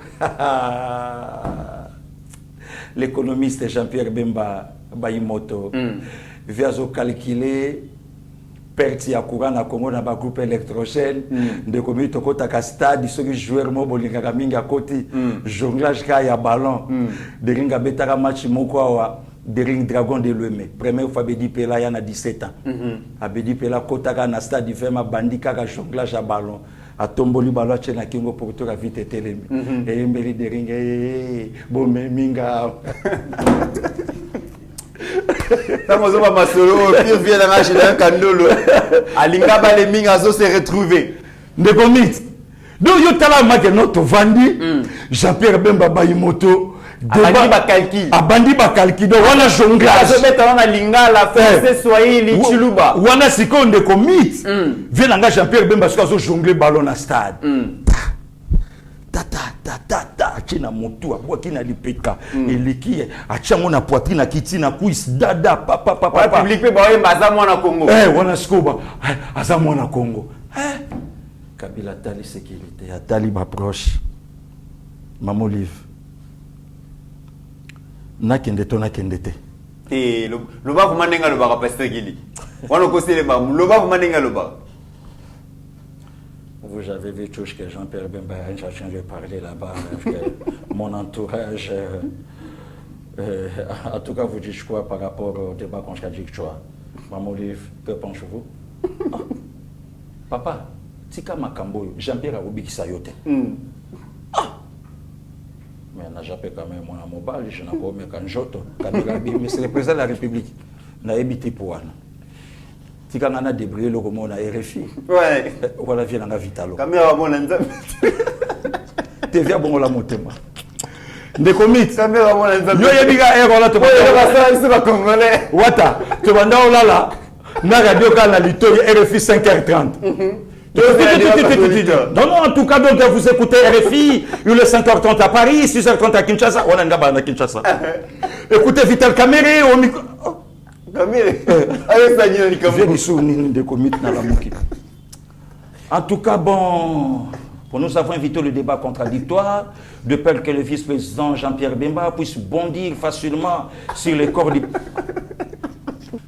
L'économiste Jean-Pierre Bemba Bayimoto vient calculer perte ya courant na Congo na ba groupe électrogène de comité kota ka stade ceux qui joueurs mo bolinga minga koti jonglage ka ya ballon de ringa betaka match moko wa de ring dragon de l'Ouémé première fois Bedi Pela ya na 17 ans Abedi Pela kota ka na stade du Fema bandika ka jonglage ya ballon a tomboli ballon na kingo pour to ka vite telemi et mbeli de ring bon minga Tamozo ba masolo pire vient dans la génération Kandolo alinga ba les minga zo se retrouver de comite donc yo tala ma que notre vandi Jean-Pierre Bemba Bayimoto abandi ba calcul donc wana jonglage je mettre on a linga la français swahili chiluba wana siko de comite vient nga Jean-Pierre Bemba so jongler ballon na stade tata china motu abwa kina lipeka eleki achango na poitrine na kiti na cuisse dada papa public pe ba maza mwana Congo wana skoba aza mwana Congo Kabila tali sécurité atali ba proche Maman Olive na kende to na kende te lo ba kuma nenga lo ba pasteur Gili wana ko sele ba lo ba kuma nenga lo ba. Vous avez vu tout ce que Jean-Pierre Bemba a changé de parler là-bas. Mon entourage, en tout cas, vous dites quoi par rapport au débat contradictoire? Maman Olive, que pensez-vous? Papa, Tika Makambo, Jean-Pierre Aroubi qui s'ayote. Mais on n'a jamais quand même mon mobile, je n'ai pas mis qu'un joto. Mais c'est le président de la République. On a évité pour un. Si on a débrouillé le roman à RFI, voilà, vient en vitalo. Caméra bon l'enza. TV bon la montée. Des comités. Caméra bon l'enza. Yo yebiga ero la to. C'est pas congolais. Wata, tu vas dans là. Na radio quand la litoye RFI 5h30. Non, en tout cas, donc vous écoutez RFI, il est 5h30 à Paris, 6h30 à Kinshasa. On a un Kinshasa. Écoutez Vital Caméré au micro. En tout cas, bon, pour nous avons invité le débat contradictoire, de peur que le vice-président Jean-Pierre Bemba puisse bondir facilement sur les corps du...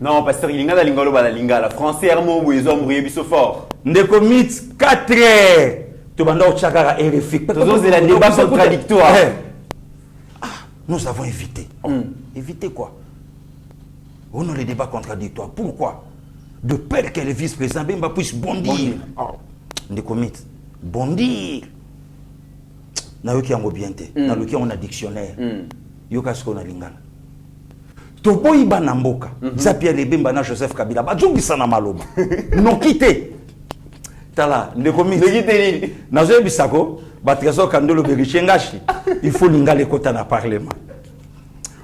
Non, parce que la français ils ont brûlé fort. Ne commit 4 heures. Tu vas dans Tchakara RFI. C'est le débat contradictoire. Nous avons évité. Éviter quoi? On a les débats contradictoires. Pourquoi? De peur que le vice-président Bemba puisse bondir. Ne commit. Bondir. Na yoki yango biente. Na yoki on a dictionnaire. Yoka ce qu'on a lingala. Toboyi banamboka. Zapia le Bemba na Joseph Kabila. Badjungi sana maloba. Non quitté. Tala, ne commit. Ne quitté. Na zoe bisako. Batrésor Kandolo Berichengashi. Il faut lingale kota na parlement.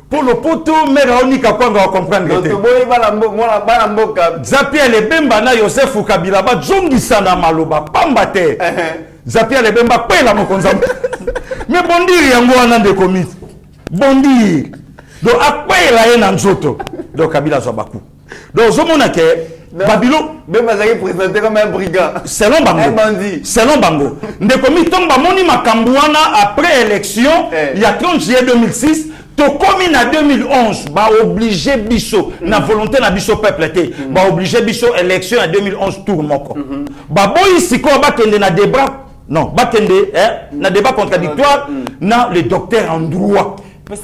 Pour le poteau, mais on y a comprendre. Zapia le Bemba na Joseph Kabila ba jongi sana maloba pambate. Zapia le Bemba pela mokonza. Mais bondir yango wana de commit. Bondir. Donc après la haine en zoto. Donc Kabila Zobaku. Donc zomona ke Babilo. Même Mazaki présenté comme un brigand. Selon Bango. Un bandit. Selon Bango. Ndekomi tomba moni makambouana après élection, il y a 30 juillet 2006, Tokomi na 2011, ba obligé biso, na volonté na biso peuple té, ba obligé biso élection en 2011 tour moko. Ba boyi siko ba kende na débat, non, ba kende na débat contradictoire na le docteur en droit.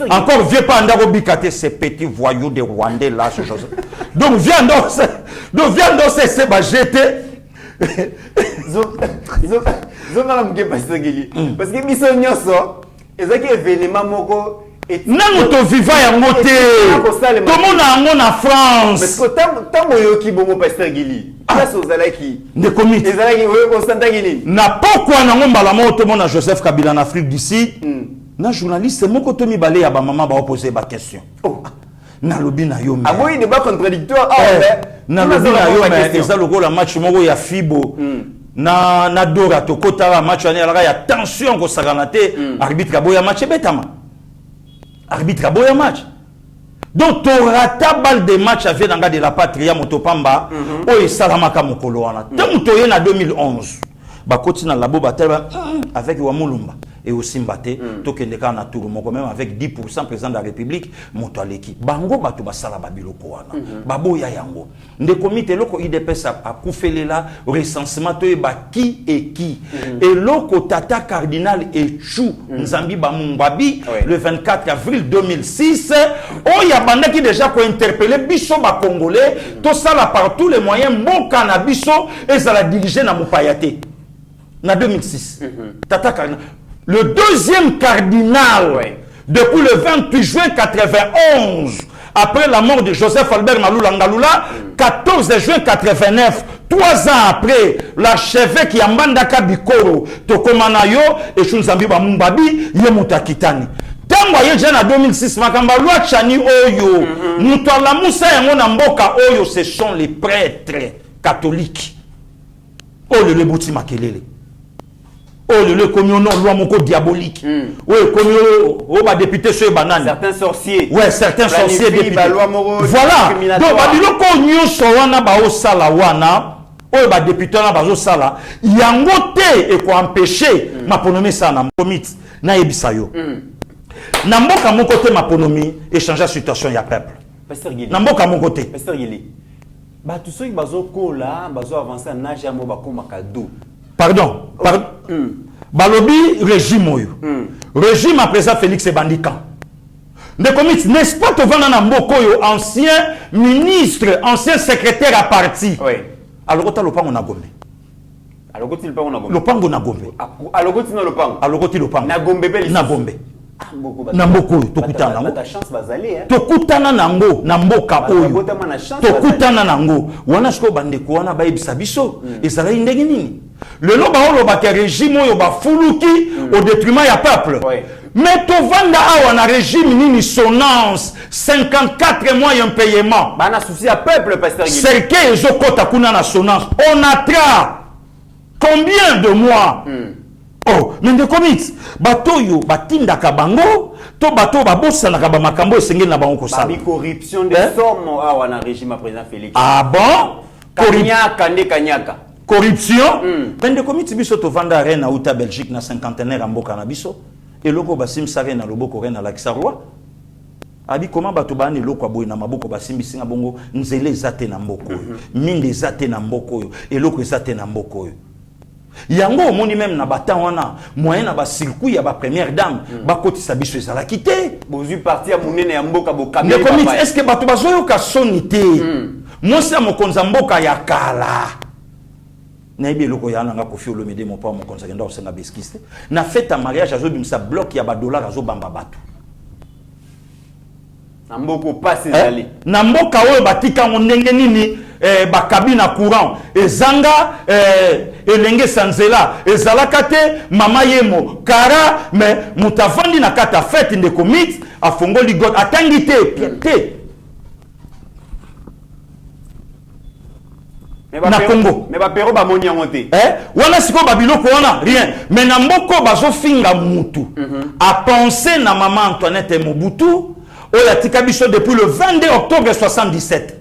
Encore vieux pas andako bikate ces petits voyous de Rwandais là ce chose. Donc viens donc c'est ba jeter parce que biso nyoso ezaki événement moko nango to viva yango te komona yango na France parce que tant yoki bomo pasteur Gili place ozalaki ne komite ezalaki oyo constant Gili na pourquoi nango mbala mo to mona Joseph Kabila en Afrique du Sud na journaliste moko to mibale ya ba maman ba poser ba question na lobi na yo mais aboyi débat contradictoire na lobi na yo mais eza lokola match moko ya Fibo na dora to kota match ani ala ya tension ko sakana te arbitre boya match betama arbitre boya match donc to rata balle de match avec nanga de la patria motopamba o esalamaka mokolo wana tant to ye na 2011 ba kotina labo batela avec wa mulumba et aussi Mbaté, tokendeka na tour moko même avec 10% président de la République motoaleki bango bato basala babiloko wana babo ya yango nde comité loko IDPS a kufelela recensement to ba qui et qui et loko tata cardinal Echu Nzambi Bamumbabi le 24 avril 2006 o ya banda qui déjà ko interpeller biso ba congolais to sala par tous les moyens mboka na biso et ça la diriger na mopayate na 2006 tata cardinal. Le deuxième cardinal, depuis le 28 juin 91, après la mort de Joseph Albert Malula Ngalula, 14 juin 89, 3 ans après, l'archevêque qui a mandaka Bikoro, Tokomanayo, et Chunzambi Bamumbabi, Yemuta Kitani. Tango ye jana 2006, makamba loi chani oyo, mutala musa yango na mboka oyo, ce sont les prêtres catholiques. Oh le bouti makelele. Oh le communion loi moko diabolique. Oui, communion oh ba député sur banane. Certains sorciers. Ouais, certains sorciers députés. Voilà. Donc ba biloko nyonso wana ba osala wana, oh ba député na ba osala, yango te e ko empêcher maponomi ça na comité na yebisa yo. Na mboka moko te maponomi échanger la situation ya peuple. Pasteur Gili. Na mboka moko te. Pasteur Gili. Ba tous ceux qui bazo kola, bazo avancer na jamo ba ko makado. Pardon. Balobi régime oyo. Régime à présent Félix Ebandika. N'est-ce pas te vendre na mboko yo ancien ministre, ancien secrétaire à parti. Oui. Alors tu lopango na Gombe. Alors tu lopango na Gombe. Lopango na Gombe. Alors tu na lopango. Alors tu lopango. Na Gombe beli. Na Gombe. Na mboko tokutana nango. Ta chance bazali hein. Tokutana nango na mboka oyo. Tokutana nango. Wana shiko bandeko wana ba ebisa biso. Ezala ndenge nini? Le loba olo ba ke régime oyo ba fuluki au détriment ya peuple. Mais to vanda awa na régime nini sonance 54 mois un paiement. Ba na souci à peuple pasteur Guy. C'est que ezokota kuna na sonance. On attra combien de mois? Oh, mais de commit bato yo batindaka bango to bato babosanaka ba makambo esengeli na bango kosala. Ba corruption de somme awa na régime à président Félix. Ah bon? Kanyaka. Corruption? Mais de commit biso to vanda reine uta Belgique na cinquantenaire en mboka na biso. Et loko basim sare na loboko reine la kisarwa. Abi comment bato bani loko aboy na maboko basimbi singa bongo nzele ezate na mboko yo. Minde ezate na mboko yo. Et loko ezate na mboko yo. Yango omoni même na batan wana moyen na ba circuit ya ba première dame ba kotisa biso ezala kité bozu parti ya munene ya mboka bokamé est-ce que bato bazoyo ka sonité moi c'est mon konza mboka ya kala na ibi loko ya nanga Koffi Olomide mon pa mon konza ngenda osenga beskiste na fête à mariage azo bimisa bloc ya ba dollar azo bamba bato na mboko passe ezali na mboka oyo batika ndenge nini ba cabine courant ezanga elenge sanzela ezalaka te mama yemo kara mais mutavandi na kata fête de commit afongoli god atangi te na Congo mais ba pero ba moni yangote wana siko babiloko wana rien mais na mboko bazo finga mutu a penser na maman Antoinette Mobutu oyo atika biso depuis le 22 octobre 77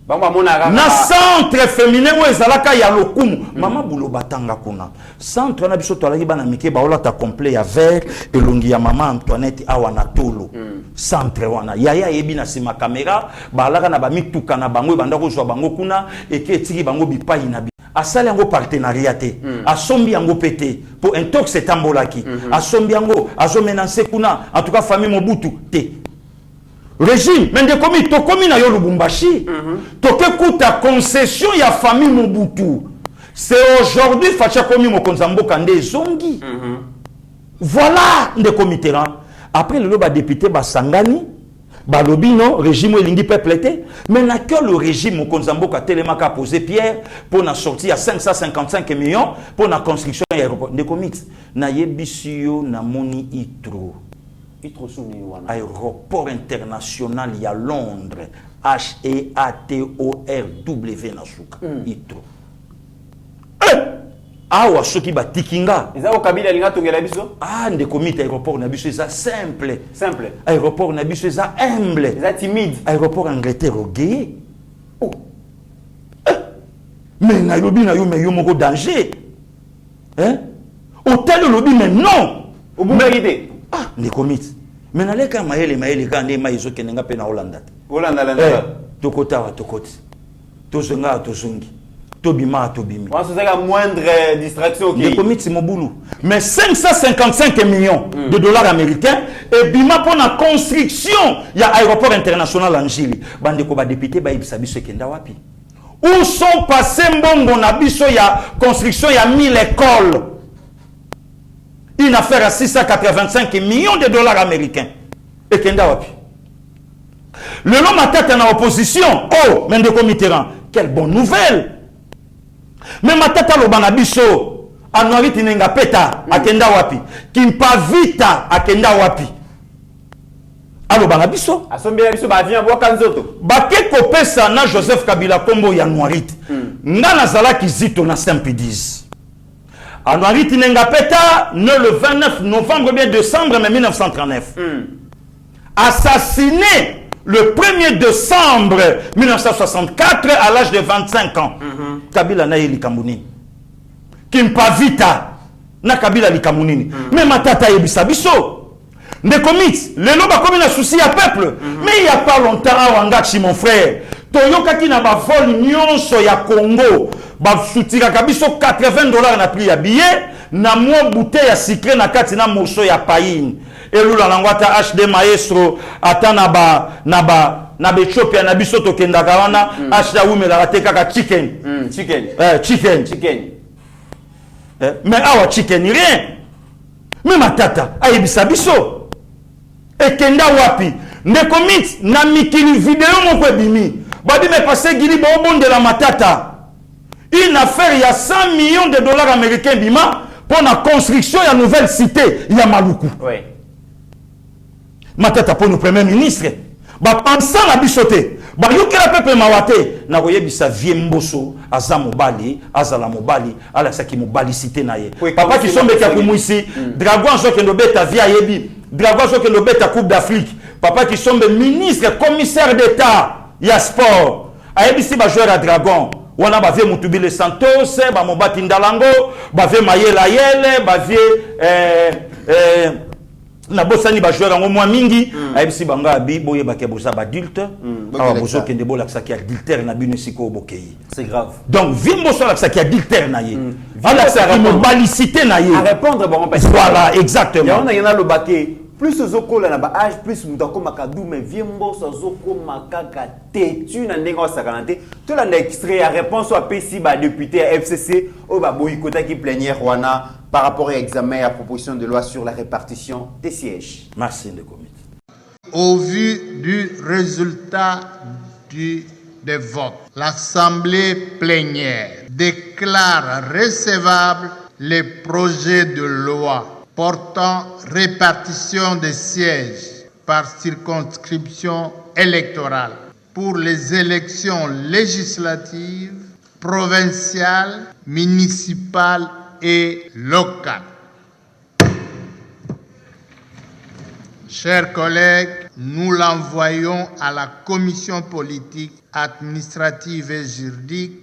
na centre féminin oyo ezalaka ya lokumu mama bulo batanga kuna centre na biso tolaki bana mike baolata complet ya vert elongi ya mama Antoinette awa na tolo centre wana yaya yebi na sima kamera balaka na bamituka na bango ebanda kozwa bango kuna eke etiki bango bipai na asali yango partenariat te asombi yango pete po intox etambolaki asombi yango azomenanse kuna en tout cas famille Mobutu te régime mais de komi to komi na yo Lubumbashi toke kuta concession ya famille Mobutu c'est aujourd'hui facha komi mokonza mboka nde zongi voilà nde komi terrain après le ba député ba sangani ba lobino régime elingi peuple te mais na que le régime mokonza mboka telema ka poser pierre pour na sortir à 555 millions pour la construction de l'aéroport nde komi na yebisio na moni itro aéroport international ya Londres HEATORW na suka itro awa soki batikinga ezako kabila linga tongela biso nde komite aéroport na biso eza simple aéroport na biso eza humble eza timide aéroport Angleterre ogeye mais na lobi na yo mais yo moko danger hôtel lobi mais non obumérité nde komite mais naleka mayele ka nde mayizo kenenga pe na Hollande tokota tokoti tozonga tozongi tobima tobimi on se a moindre distraction qui comité mobulu mais 555 millions de dollars américains et bima pour la construction il y a aéroport international en Chili bande ko ba député ba ibisa biso kenda wapi où sont passés mbongo na biso ya construction ya 1000 écoles une affaire à 685 millions de dollars américains et kenda wapi le long matata na opposition mais de comité quelle bonne nouvelle. Mais matata lobana biso anuariti nenga peta akenda wapi kimpavita akenda wapi alobana biso asombela biso ba vient boka nzoto bake kopesa na Joseph Kabila kombo ya anuariti nga nazalaki zito na Saint-Pédis anuariti nenga peta né le 29 novembre bien décembre 1939 assassiné le 1er décembre 1964 à l'âge de 25 ans. Kabila na likamuni. Kimpavita na Kabila likamuni. Mais matata yebisa biso. Nde komit, le loba komi na souci à peuple. Mais il y a pas longtemps Wangachi mon frère. Toyoka na ba vol nyonso ya Congo. Ba soutira kabiso $80 na prix ya billet na mo bouteille ya sucre na kati na morceau ya païne. Et lula langwata HD maestro ata na bechopia na biso tokendaka wana HD umela te kaka chicken mais awa chicken rien mais matata ayebisa biso ekenda wapi ndeko mix na mikili vidéo moko ebimi babi me passé gili bonde la matata une affaire il y a 100 millions de dollars américains bima pour la construction de la nouvelle cité ya Maluku. Matata pour le premier ministre. Ba pensant la bisoté. Ba yokela peuple mawate na koyebisa vie mboso aza mobali azala mobali ala saki mobali cité na ye. Papa qui sombe ka kumwisi dragon zo kendo beta via yebi. Dragon zo kendo beta Coupe d'Afrique. Papa qui sombe ministre commissaire d'état ya sport. Ayebisi ba joueur à dragon. Wana ba vie Mutubile Santos, ba mobati ndalango, ba vie Mayela Yele, ba vie na bosani ba joueur ngo mwa mingi ayebisi banga abi boye ba ke bosa ba adulte awa bozo kende bola saki adultère na bino siko bokei c'est grave donc vimbo so la saki adultère na ye ala saki mobalicité na ye à répondre bon voilà exactement on a yana le baquet plus ozokola na ba âge plus mutako makadu mais vimbo so zoko makaka tetu na ndengo sakanante to la extrait à réponse à PC ba député à FCC au ba boycota qui plénière wana par rapport à l'examen et à la proposition de loi sur la répartition des sièges. Merci le comité. Au vu du résultat des votes, l'Assemblée plénière déclare recevable les projets de loi portant répartition des sièges par circonscription électorale pour les élections législatives, provinciales, municipales et locales. Chers collègues, nous l'envoyons à la commission politique, administrative et juridique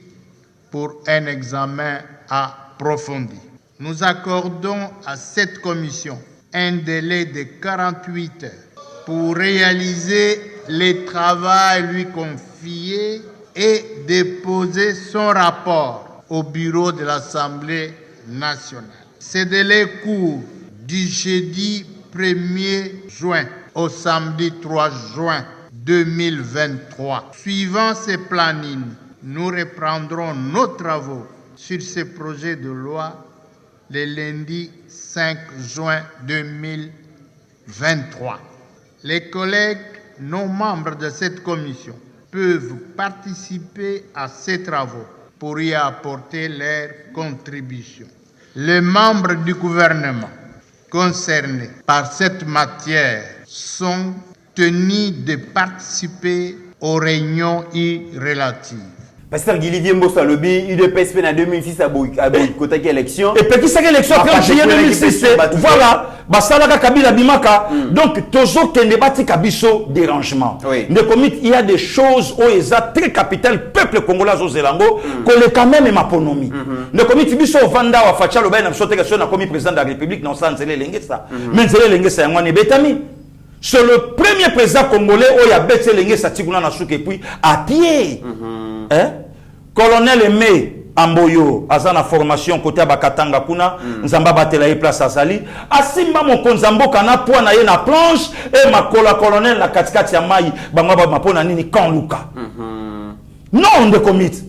pour un examen approfondi. Nous accordons à cette commission un délai de 48 heures pour réaliser les travaux lui confiés et déposer son rapport au bureau de l'Assemblée nationale. Ce délai court du jeudi 1er juin au samedi 3 juin 2023. Suivant ce planning, nous reprendrons nos travaux sur ce projet de loi le lundi 5 juin 2023. Les collègues non membres de cette commission peuvent participer à ces travaux pour y apporter leur contribution. Les membres du gouvernement concernés par cette matière sont tenus de participer aux réunions y relatives. Pasteur Guilivier Mbosso Lobi, UDPS en 2006 à Boycotaki élection. Et puis qui c'est l'élection en juillet 2006? Voilà. Basalaka Kabila Bimaka. Donc, toujours qu'il n'y a pas de kabiso dérangement. Il y a des choses où ils ont très capital peuple congolais aux Zélango, qu'on est quand même ma ponomie. Le comité biso Vanda ou Facha Loba n'a sauté que son commis président de la République, non sans zélé l'engesa. Mais zélé l'engesa, on est bétami. C'est le premier président congolais où il y a bêté l'engesa Tiguna Nasuke et puis à pied. Colonel Aimé Amboyo, azana formation côté Abakatanga kuna, nzamba batela e place azali. Asimba mon konzambo kana po na ye na planche et ma colonel na katikati ya mai bangwa mapona nini kan luka. Non de commit.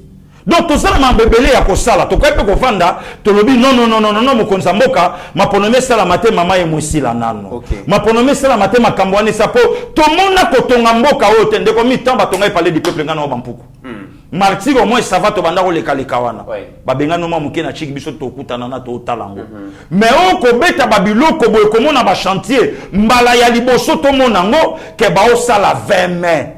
Donc tout ça m'a bébélé ya ko sala, to kwepe ko vanda, to lobi non mon konzamboka, ma ponome sala mate mama e musila nano. Ma ponome sala mate makambwane sapo, to mona ko tonga mboka o tende komi tamba tonga parler du peuple ngana obampuku. Martyr au moins ça va te bandaro le kalikawana. Babenga no mamuke na chiki biso to kutana na to talango. Mais on ko beta babilo ko boy ko mona ba chantier, mbala ya liboso to monango ke ba o sala 20 mai.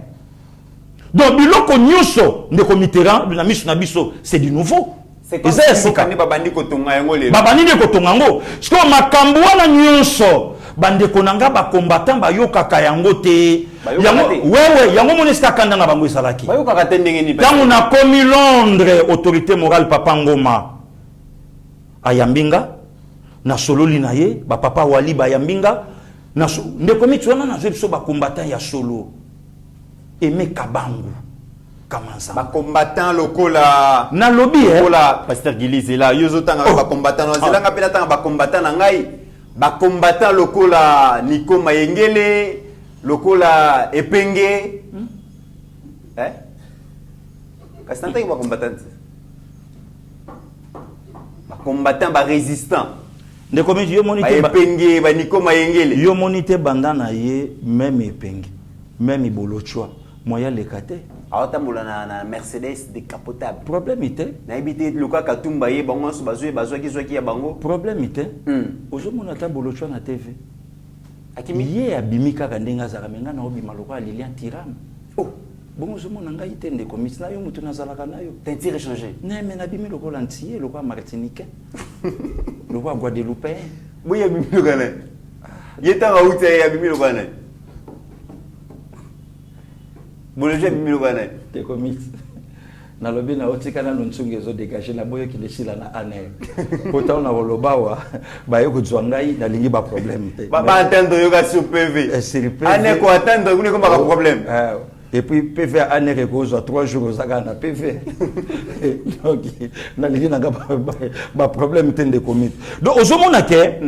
Donc biloko nyuso ndeko Mitterrand na miso na biso c'est du nouveau. C'est comme si babandi ko tonga yango le. Babandi de ko tonga ngo. Siko makambo wana nyuso bande konanga ba combattant ba yokaka yango te. Yango moneska kanda na bango salaki. Bayokaka te ndenge ni. Tango na komi Londres autorité morale Papa Ngoma ayambinga na sololi na ye ba papa Wali ba yambinga na ndeko mitwana na zebiso ba combattant ya solo. Aimé Kabangu Kamanza ba combattant lokola na lobby lokola Pasteur Gilize là yozo tanga ba combattant na zelanga pela tanga ba combattant na ngai ba combattant lokola Niko Mayengele lokola Epenge kasanta ba combattant ba résistant de comme yo monité ba Epenge ba Niko Mayengele yo monité bandana ye même Epenge même Ibolochwa moya lekate awatambola na Mercedes décapotable problème ité na ibité luka katumba ye bango so bazwe ki ya bango problème ité ozomona ta Bolochwa na TV akimi ye abimika kandenga zaka menga na obima lokwa Lilian Tiram bon ozomona ngai te ndeko misina yo mutu nazalaka nayo teinture échanger na mais na bimi lokwa antier lokwa Martinique lokwa Guadeloupe boya bimi lokwa na yetanga uta ya bimi lokwa na Boloje bimilo bana te commit na lobi na otikana nonsunge zo dégager na boyo ki lesila na ane kota na wolobawa ba yoko zwangai na lingi ba problème te ba attendre yoga sur PV ane ko attendre kuni ko ba problème et puis PV ane ko zo 3 jours zaka na PV donc na lingi na ba problème te de commit donc ozomona ke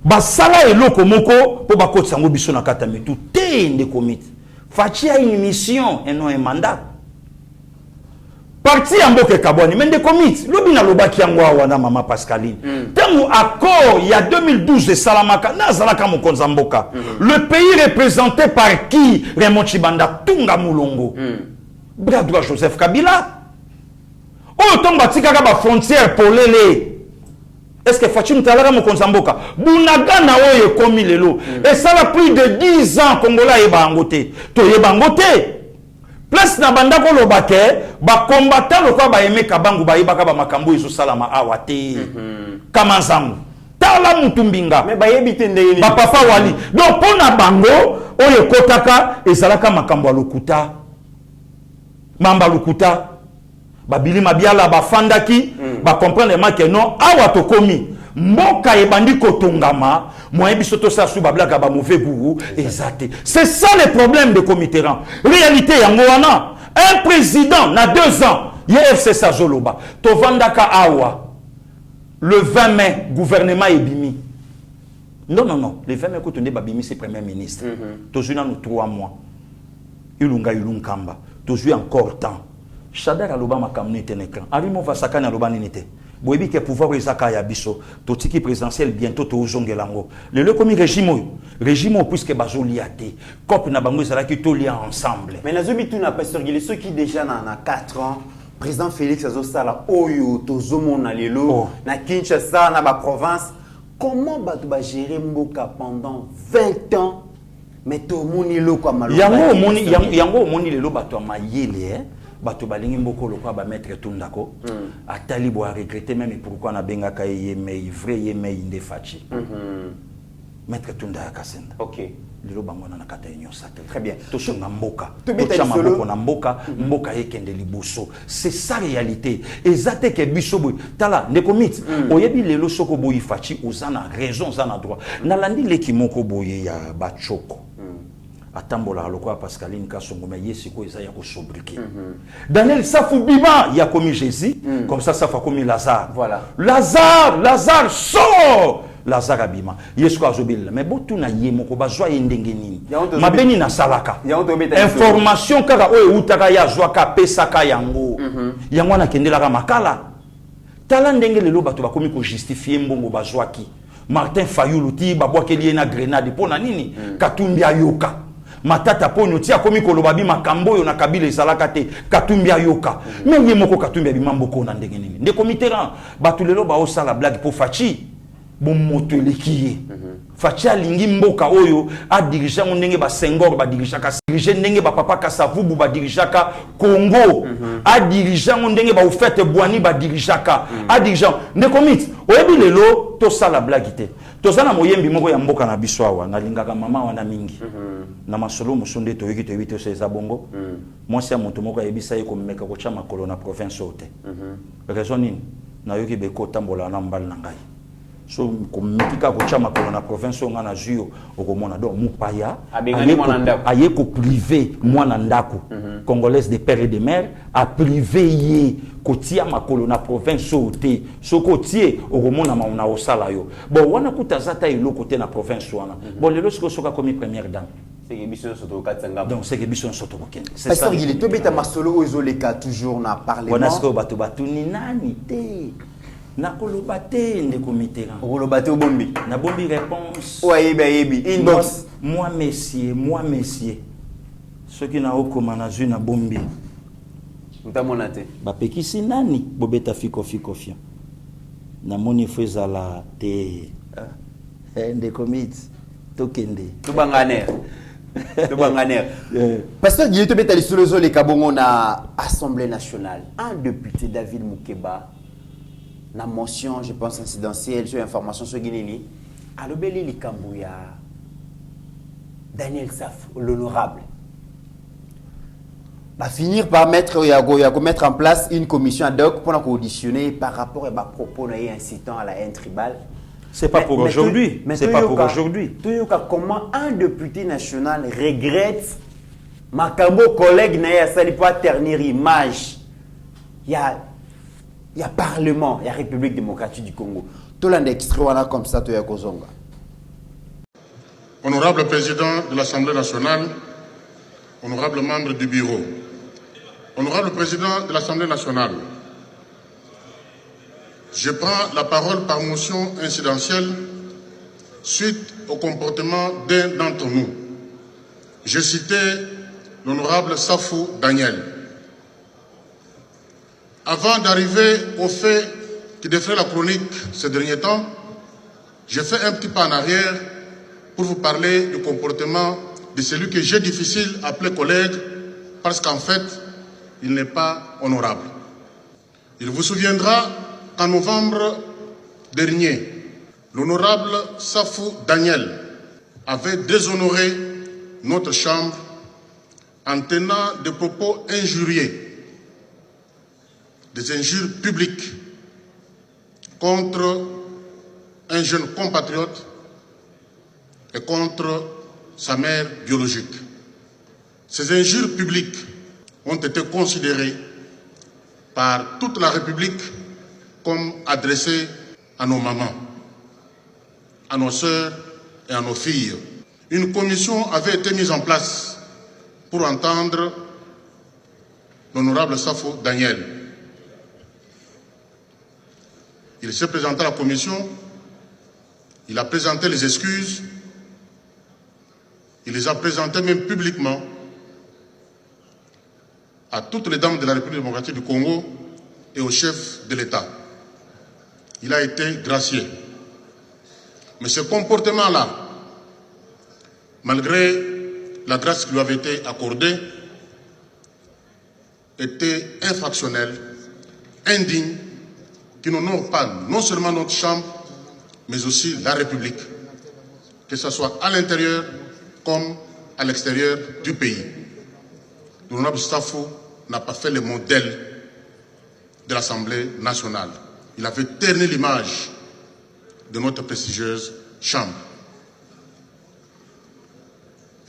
ba sala eloko moko po ba kotsa ngo biso na kata metu te de commit Fachi a une mission et non un mandat. Parti en boke kaboni, mais des comités. Lobina lobaki angwa wana mama Pascaline. Tango accord il y a 2012 de Salamaka, nazalaka mokonzamboka. Le pays représenté par qui? Raymond Chibanda, Tunga Mulongo. Bradwa Joseph Kabila. Oh, tomba tikaka ba frontière pour l'élé. Est-ce que Fachi Mutalara Mokonzamboka Bunaga na oye komi lelo et ça a plus de 10 ans Congolais yeba ngote to yeba ngote place na banda ko lobake ba combattant lokwa ba Aimé Kabangu ba yeba ka ba makambo izo salama awate Kamanzangu tala mutumbinga mais bayebite ndenge ba papa wali donc pona bango oyo kotaka ezalaka makambo lokuta mamba lokuta babili mabiala bafandaki ba comprendre ma que non awa tokomi mboka ebandi kotongama moyen biso to sa su bablaka ba mauvais goût exact. C'est ça le problème de Comiteran. Réalité yango wana un président na 2 ans YFC Sajoloba tovandaka awa le 20 mai gouvernement ebimi. Non, le 20 mai quand on est babimi c'est premier ministre. Tozuna nous 3 mois. Ilunga ilunkamba. Tozu encore temps. Chadar aloba makamne tenekran. Arimo vasakana aloba ninite. Boyebi ke pouvoir ezaka ya biso. Totiki présidentiel bientôt to zongelango. Le komi régime puisque bazoliate. Cop na bango ezalaki to lia ensemble. Mais nazobi tout na pasteur Gilles ceux qui déjà na 4 ans président Félix azosala oyo tozomona lelo na Kinshasa na ba province. Comment bato ba gérer mboka pendant 20 ans? Mais to moni lo kwa malo. Yango moni lelo bato mayele bato balingi mboko lokwa ba maître Tundako atali bo a regretter même pourquoi na benga ka yeme vrai yeme inde fachi maître Tunda Kasenda. OK. Lelo bango na kata union sacrée. Très bien. To songa mboka. To chama mboka na mboka mboka ekende liboso. C'est ça réalité. Ezate ke biso boy. Tala ndeko mit. Oyebi lelo soko boyi fachi ozana raison zana droit. Na landi leki moko boye ya bachoko. Atambola lokwa Pascaline Kasongo mais yesiko eza ya ko sobriquer. Daniel Safou Bima ya komi Jésus comme ça fa komi Lazare. Voilà. Lazare sort. Lazare abima. Yesiko azobila mais botu na ye moko bazwa ndenge nini. Mabeni na salaka. Information kaka oyo utaka ya zwaka pesaka yango. Yango na kendelaka makala. Tala ndenge lelo bato bakomi ko justifier mbongo bazwaki. Martin Fayulu ti babwakeli na grenade pona nini? Katumbi ayoka. Matata ponyo tia komi kolobabi makambo yo na kabila ezalaka te Katumbi ayoka. Mais ye moko Katumbi abimambo ko na ndenge nini. Nde Comiteran batulelo ba osala blague pour Fachi. Bon moto lekiye. Fachi alingi mboka oyo a diriger ndenge ba Senghor ba dirigeaka diriger ndenge ba papa Kasavubu ba dirigeaka Congo. A diriger ndenge ba Ufete Bwani ba dirigeaka. A diriger nde komit oyebi lelo to sala blague te. Tozana moyembi moko ya mboka na biso awa na lingaka mama wana mingi. Na masolo musonde to yiki to yite se za bongo. Moi c'est moto moko yebisa yeko meka ko chama kolo na province ote. Raison nini? Na yoki beko tambola na mbal na ngai. So komikika ko chama kolo na province nga na juyo okomona donc mupaya aye ko privé mwana ndako congolaise de père et de mère a privé ye kotia makolo na province ote so kotie okomona mauna osala yo bon wana kutazata eloko te na province wana bon lelo siko soka komi première dame donc c'est que biso soto kokende c'est ça il est tobeta masolo ozoleka toujours na parlement wana siko bato batuni nani te na kolobate nde Comiteran kolobate obombi na bombi réponse yebi inbox moi messieurs ceux qui na okoma na zu na bombi ntamona te bapekisi nani bobeta fiko fia na moni fezala te nde komite tokende tubanganer Pasteur Guillaume tobeta lisolozo le kabongo na Assemblée nationale un député David Moukeba na motion je pense incidentielle sur information sur Guinée alobeli likambo ya Daniel Saf l'honorable va finir par mettre en place une commission ad hoc pour auditionner par rapport à propos incitant à la haine tribale. C'est pas pour aujourd'hui. C'est pas pour aujourd'hui. Comment un député national regrette makambo collègue na ya sali pas ternir image. Il y a Parlement, il y a République démocratique du Congo. Tout l'un d'extrait comme ça, tu es Kozonga. Honorable président de l'Assemblée nationale, honorable membre du bureau, honorable président de l'Assemblée nationale, je prends la parole par motion incidentielle suite au comportement d'un d'entre nous. Je citais l'honorable Safou Daniel. Avant d'arriver au fait qui défrait la chronique ces derniers temps, j'ai fait un petit pas en arrière pour vous parler du comportement de celui que j'ai difficile à appeler collègue parce qu'en fait, il n'est pas honorable. Il vous souviendra qu'en novembre dernier, L'honorable Safou Daniel avait déshonoré notre Chambre en tenant des propos injurieux, des injures publiques contre un jeune compatriote et contre sa mère biologique. Ces injures publiques ont été considérées par toute la République comme adressées à nos mamans, à nos sœurs et à nos filles. Une commission avait été mise en place pour entendre l'honorable Safou Daniel. Il s'est présenté à la commission, il a présenté les excuses, il les a présentées même publiquement à toutes les dames de la République démocratique du Congo et au chef de l'État. Il a été gracié. Mais ce comportement-là, malgré la grâce qui lui avait été accordée, était infractionnel, indigne, qui n'honore pas non seulement notre Chambre, mais aussi la République, que ce soit à l'intérieur comme à l'extérieur du pays. L'honorable Safou n'a pas fait le modèle de l'Assemblée nationale. Il avait terni l'image de notre prestigieuse Chambre.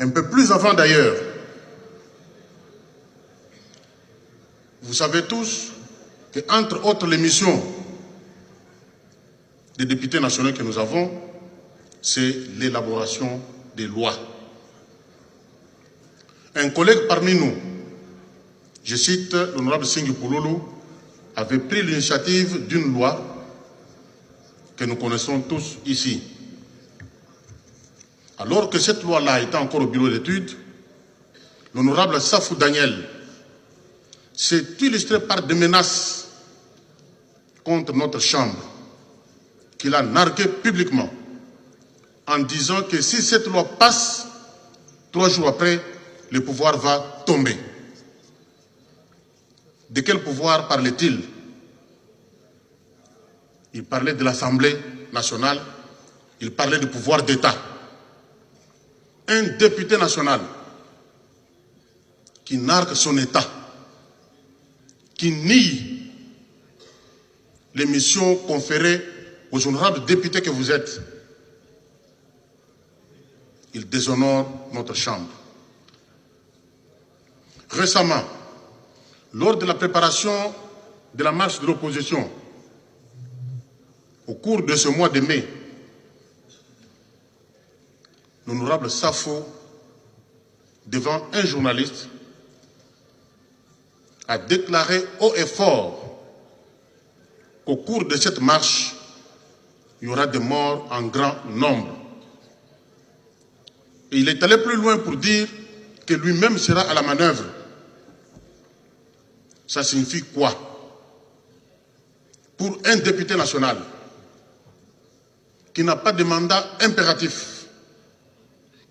Un peu plus avant d'ailleurs, vous savez tous qu'entre autres les missions des députés nationaux que nous avons, c'est l'élaboration des lois. Un collègue parmi nous, je cite l'honorable Singhi Pouloulou, avait pris l'initiative d'une loi que nous connaissons tous ici. Alors que cette loi-là était encore au bureau d'études, l'honorable Safou Daniel s'est illustré par des menaces contre notre Chambre, qu'il a nargué publiquement, en disant que si cette loi passe, 3 jours après, le pouvoir va tomber. De quel pouvoir parlait-il? Il parlait de l'Assemblée nationale, il parlait du pouvoir d'État. Un député national qui nargue son État, qui nie les missions conférées aux honorables députés que vous êtes, il déshonore notre Chambre. Récemment, lors de la préparation de la marche de l'opposition, au cours de ce mois de mai, l'honorable Safou, devant un journaliste, a déclaré haut et fort qu'au cours de cette marche, il y aura des morts en grand nombre. Et il est allé plus loin pour dire que lui-même sera à la manœuvre. Ça signifie quoi? Pour un député national qui n'a pas de mandat impératif,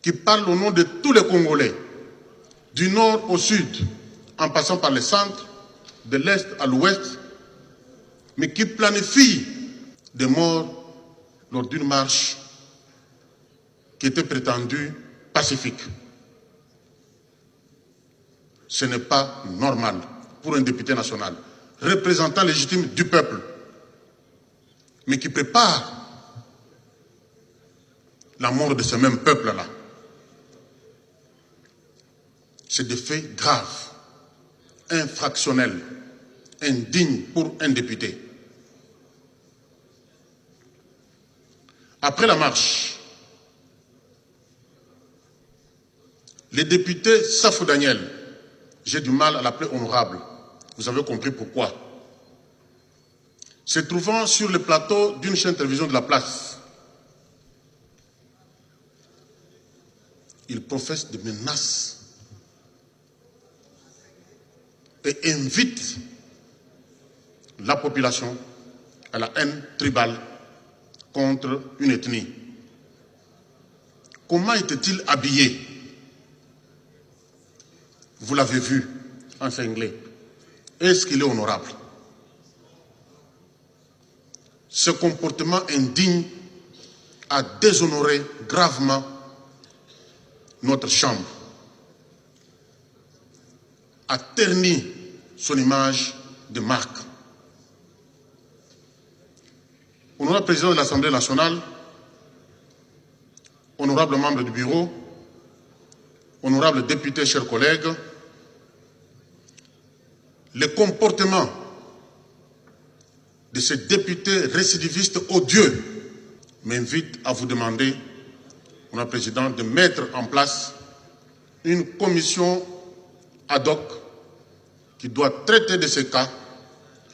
qui parle au nom de tous les Congolais, du nord au sud, en passant par le centre, de l'est à l'ouest, mais qui planifie des morts lors d'une marche qui était prétendue pacifique. Ce n'est pas normal pour un député national, représentant légitime du peuple, mais qui prépare la mort de ce même peuple-là. C'est des faits graves, infractionnels, indignes pour un député. Après la marche, le député Safou Daniel, j'ai du mal à l'appeler honorable, vous avez compris pourquoi, se trouvant sur le plateau d'une chaîne de télévision de la place, il professe des menaces et invite la population à la haine tribale contre une ethnie. Comment était-il habillé? Vous l'avez vu en cinglé. Est-ce qu'il est honorable? Ce comportement indigne a déshonoré gravement notre chambre, a terni son image de marque. Honorable président de l'Assemblée nationale, honorables membres du bureau, honorables députés, chers collègues, le comportement de ces députés récidivistes odieux m'invite à vous demander, honorable président, de mettre en place une commission ad hoc qui doit traiter de ces cas,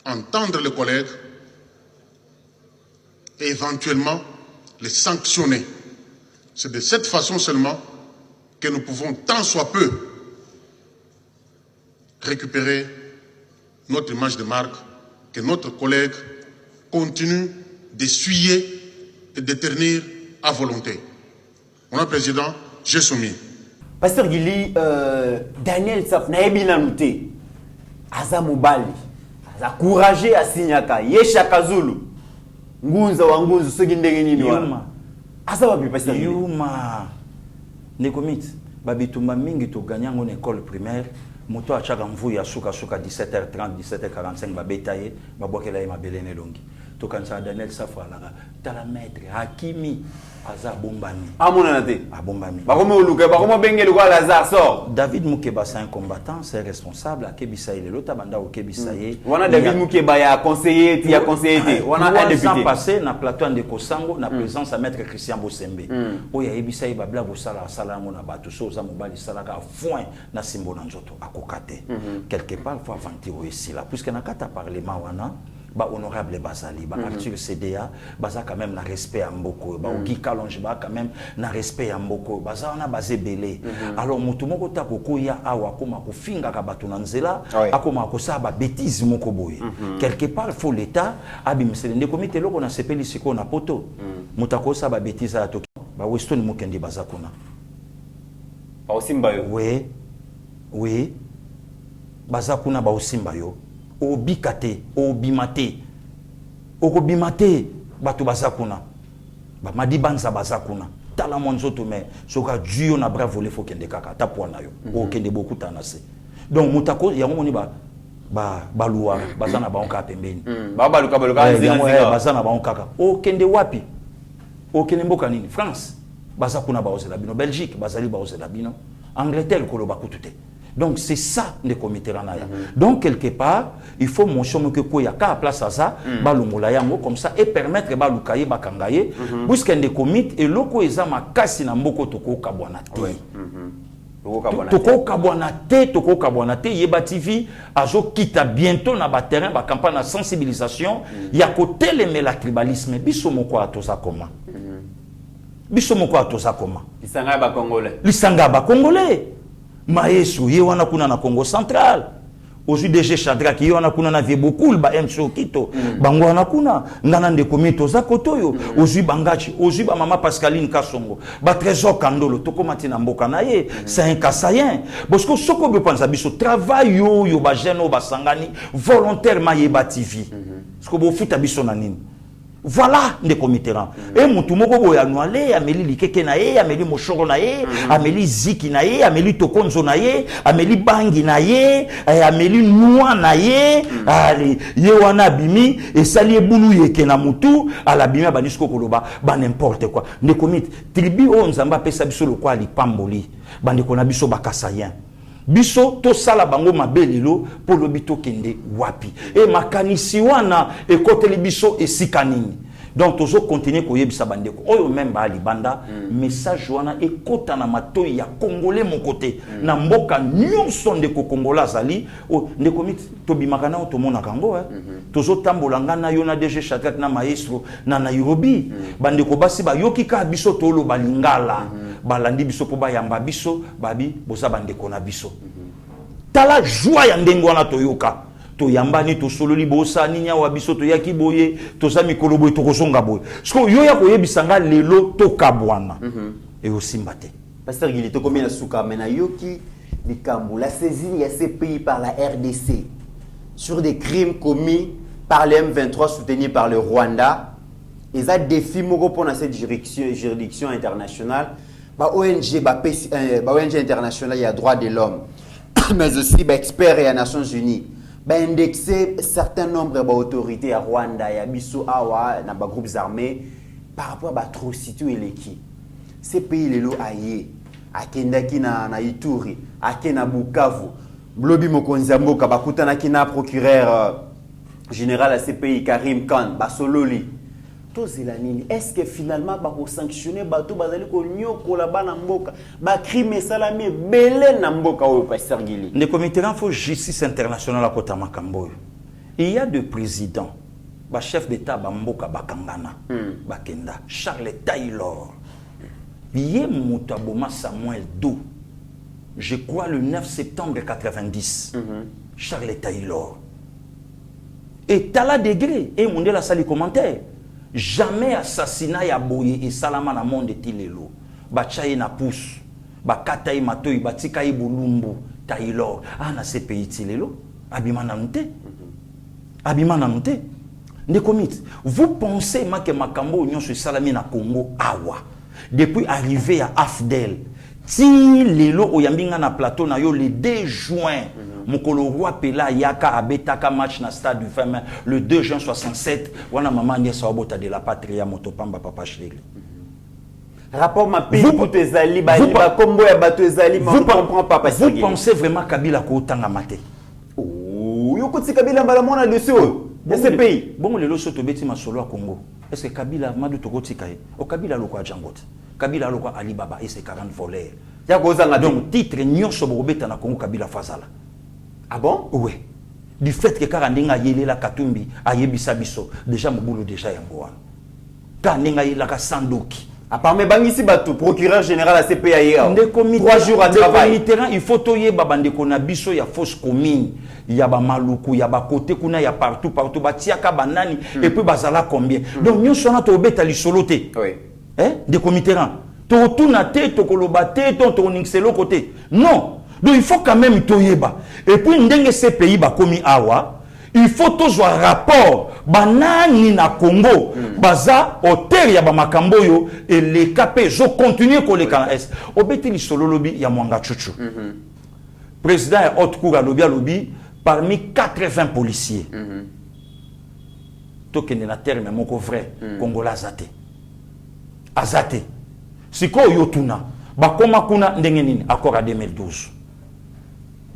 entendre les collègues et éventuellement les sanctionner. C'est de cette façon seulement que nous pouvons tant soit peu récupérer notre image de marque, que notre collègue continue d'essuyer et de ternir à volonté. Mon président, j'ai soumis. Pasteur Gili, Daniel Saf naebi nanute aza mobali aza courageux asinyaka yesha kazulu ngunza wa ngunzu soki ndenge nini wana aza wapi Pasteur Gili yuma nekomit babitumba mingi to ganyango na école primaire moto achaka mvuya suka 17h30 17h45 babetaye babwakela ye mabele ne longi to kansa Daniel Saf alaka tala maître Hakimi aza bombami amona nate abombami bakome oluka bakome bengeli kwa Lazare sort David Moukeba c'est un combattant, c'est responsable akebisa ile lota banda okebisa ye wana David Moukeba ya conseiller ti ya conseiller wana un député ans passé na plateau de Kosango na présence à maître Christian Bosembe oya ebisa ye babla bosala sala ngo na bato so za mobali salaka foin na simbo na nzoto akokate quelque part faut avantir aussi là puisque na kata parlement wana ba honorable bazali ba Arthur CDA baza quand même na respect à mboko ba Ogi Kalonge ba quand même na respect à mboko baza na bazé belé alors mutu moko ta kokoya awa koma kofinga ka bato na nzela akoma kosa ba bêtise moko boye quelque part faut l'état abimisele ndeko mitelo na sepeli siko na poto mutako sa ba bêtise à toki ba Weston Mukendi baza kuna ba osimba yo oui baza kuna ba osimba yo obikate obimate okobimate bato bazakuna ba madibanza bazakuna tala monzoto me soka juyo na bravo le faut kende kaka tapona yo okende beaucoup tanase donc mutako yango moni ba luwa bazana ba onka pembeni ba baluka bazana ba onka okende wapi okende mboka nini France bazakuna ba ozela bino Belgique bazali ba ozela bino Angleterre ko lo bakutute. Donc c'est ça le comité ranaya. Donc quelque part, il faut montrer que quoi y a qu'à place à ça, balumula yango comme ça et permettre balukaye bakangaye, puisque des comités et loko ezama kasi na mboko toko kabwanate. Toko kabwanate Yeba TV azo kita bientôt na ba terrain ba campagne de sensibilisation ya côté le tribalisme biso moko atoza koma. Biso moko atoza koma. Lisanga ba congolais. Maesu yewana kuna na Congo central ozu DG Shadrack yewana kuna na Viebokoul ba MSO Kito bango wana kuna ngana ndeko mito za kotoyo ozu bangachi ozu ba mama Pascaline Kasongo ba Trésor Kandolo tokomati na mboka na ye c'est un kasayen parce que soko be panza biso travail yo ba jeune ba sangani volontairement Yeba TV parce que bo futa biso na nini. Voilà des comités. Et mutumoko boya noale ameli likeke na ye ameli moshoro na ye ameli ziki na ye ameli tokonzo na ye ameli bangi na ye ameli noa na ye ali ye wana bimi et sali ebulu yeke na mutu ala bimi banisko koloba ba n'importe quoi des comités tribu o nzamba pesa biso lo kwa lipamboli bande kona biso bakasayen biso to sala bango mabelelo pour le bito kende wapi et makanisi wana e koteli biso esika nini donc tozo continuer ko yebisa bandeko oyo même ba libanda message wana e kota na matoi ya congolais mon côté na mboka nyonso ndeko kongola zali ndeko mit to bimakana to mona kango tozo tambola ngana yo na DG Shadrack na maestro na Nairobi bandeko basi ba yokika biso to lo balingala balandi biso po bayamba biso babi boza bandeko na biso tala joie ya ndengo wana toyoka to yambani to sololi bosa ninya wa biso to yaki boye to za mikolo boye to kosonga boye sko yo ya koyebisanga lelo to kabwana et aussi mbate Pasteur Gili to komena suka mena yoki bikambo la saisie ya ces pays par la RDC sur des crimes commis par le M23 soutenu par le Rwanda ils ont défi pour cette juridiction internationale. ONG internationale, il y a droit de l'homme, mais aussi experts et les Nations Unies. Indexer un certain nombre d'autorités à Rwanda, à Bissau, à des groupes armés par rapport à l'atrocité et l'équipe. Ces pays, les lots aïe, à Kendaki na Ituri, à Kena Bukavu, Blobi Mokonzambo, Kabakutana Kina, procureur général à ces pays, Karim Khan, Basololi. Est-ce que finalement, pour sanctionner bateau, bazali ko nyoko la bana mboka, ba crime salami belé na mboka au pasteur Gili. Le comité faut justice internationale à Kota Makambo. Il y a deux présidents, ba chef d'état ba mboka bakangana, bakenda, Charles Taylor. Yé Moutaboma Samuel Do. Je crois le 9 septembre 90. Charles Taylor. Et Tala Degré et Mondé la salle commentaire. Jamais assassinat ya boye et salama na monde tilelo. Bachaye na pousse. Bakataye matoyi batikaye bulumbu Taylor. Na ce pays tilelo. Abimana nute. Abimana nute. Ndekomit. Vous pensez que Makambo union sur salami na Congo awa. Depuis arrivé à Afdel. Ti lelo oyambinga na plateau na yo le 2 juin. Mokolo roi Pela Yaka abetaka match na stade du Femme le 2 juin 67. Wana maman Niesa Obota de la Patria Motopamba Papa Shlegli. Rapport ma pays pour tes alliés, combo ya bato ezali, vous comprend pas parce que vous pensez vraiment Kabila ko tanga maté? Oh, yo koti Kabila mbala mona dessus de ce pays. Bon le loso to beti masolo à Congo. Est-ce que Kabila madu to koti kai? O Kabila loko a Jangot. Kabila loko Alibaba et ses 40 voleurs. Ya kozanga donc titre nyonso bobeta na Congo Kabila Fazala. Ah bon? Oui. Du fait que Karandenga yele la Katumbi ayebisa biso déjà mobulu déjà yango wana. Kandenga yela ka Sandoki. À part mes bangs ici batou procureur général à CPI. 3 jours à travail. Il faut toyer babande kona biso ya fausse commune. Il y a ba maluku, il y a ba côté kuna ya partout batiaka banani et puis bazala combien. Donc nous sommes to beta li soloté. Oui. Hein? De committerant. To tuna te to kolobate to nixelo côté. Non. Donc il faut quand même toyeba. Et puis ndenge ces pays ba komi awa, il faut toujours un rapport banani na Congo, baza hôtel ya ba makambo yo et les capé zo continuer ko les kan est. Obeti li solo lobby ya mwanga chuchu. Président et haute cour à lobby parmi 80 policiers. Tokende na terme moko vrai Congolais azate. Azate. Siko yotuna bakoma kuna ndenge nini accord à 2012.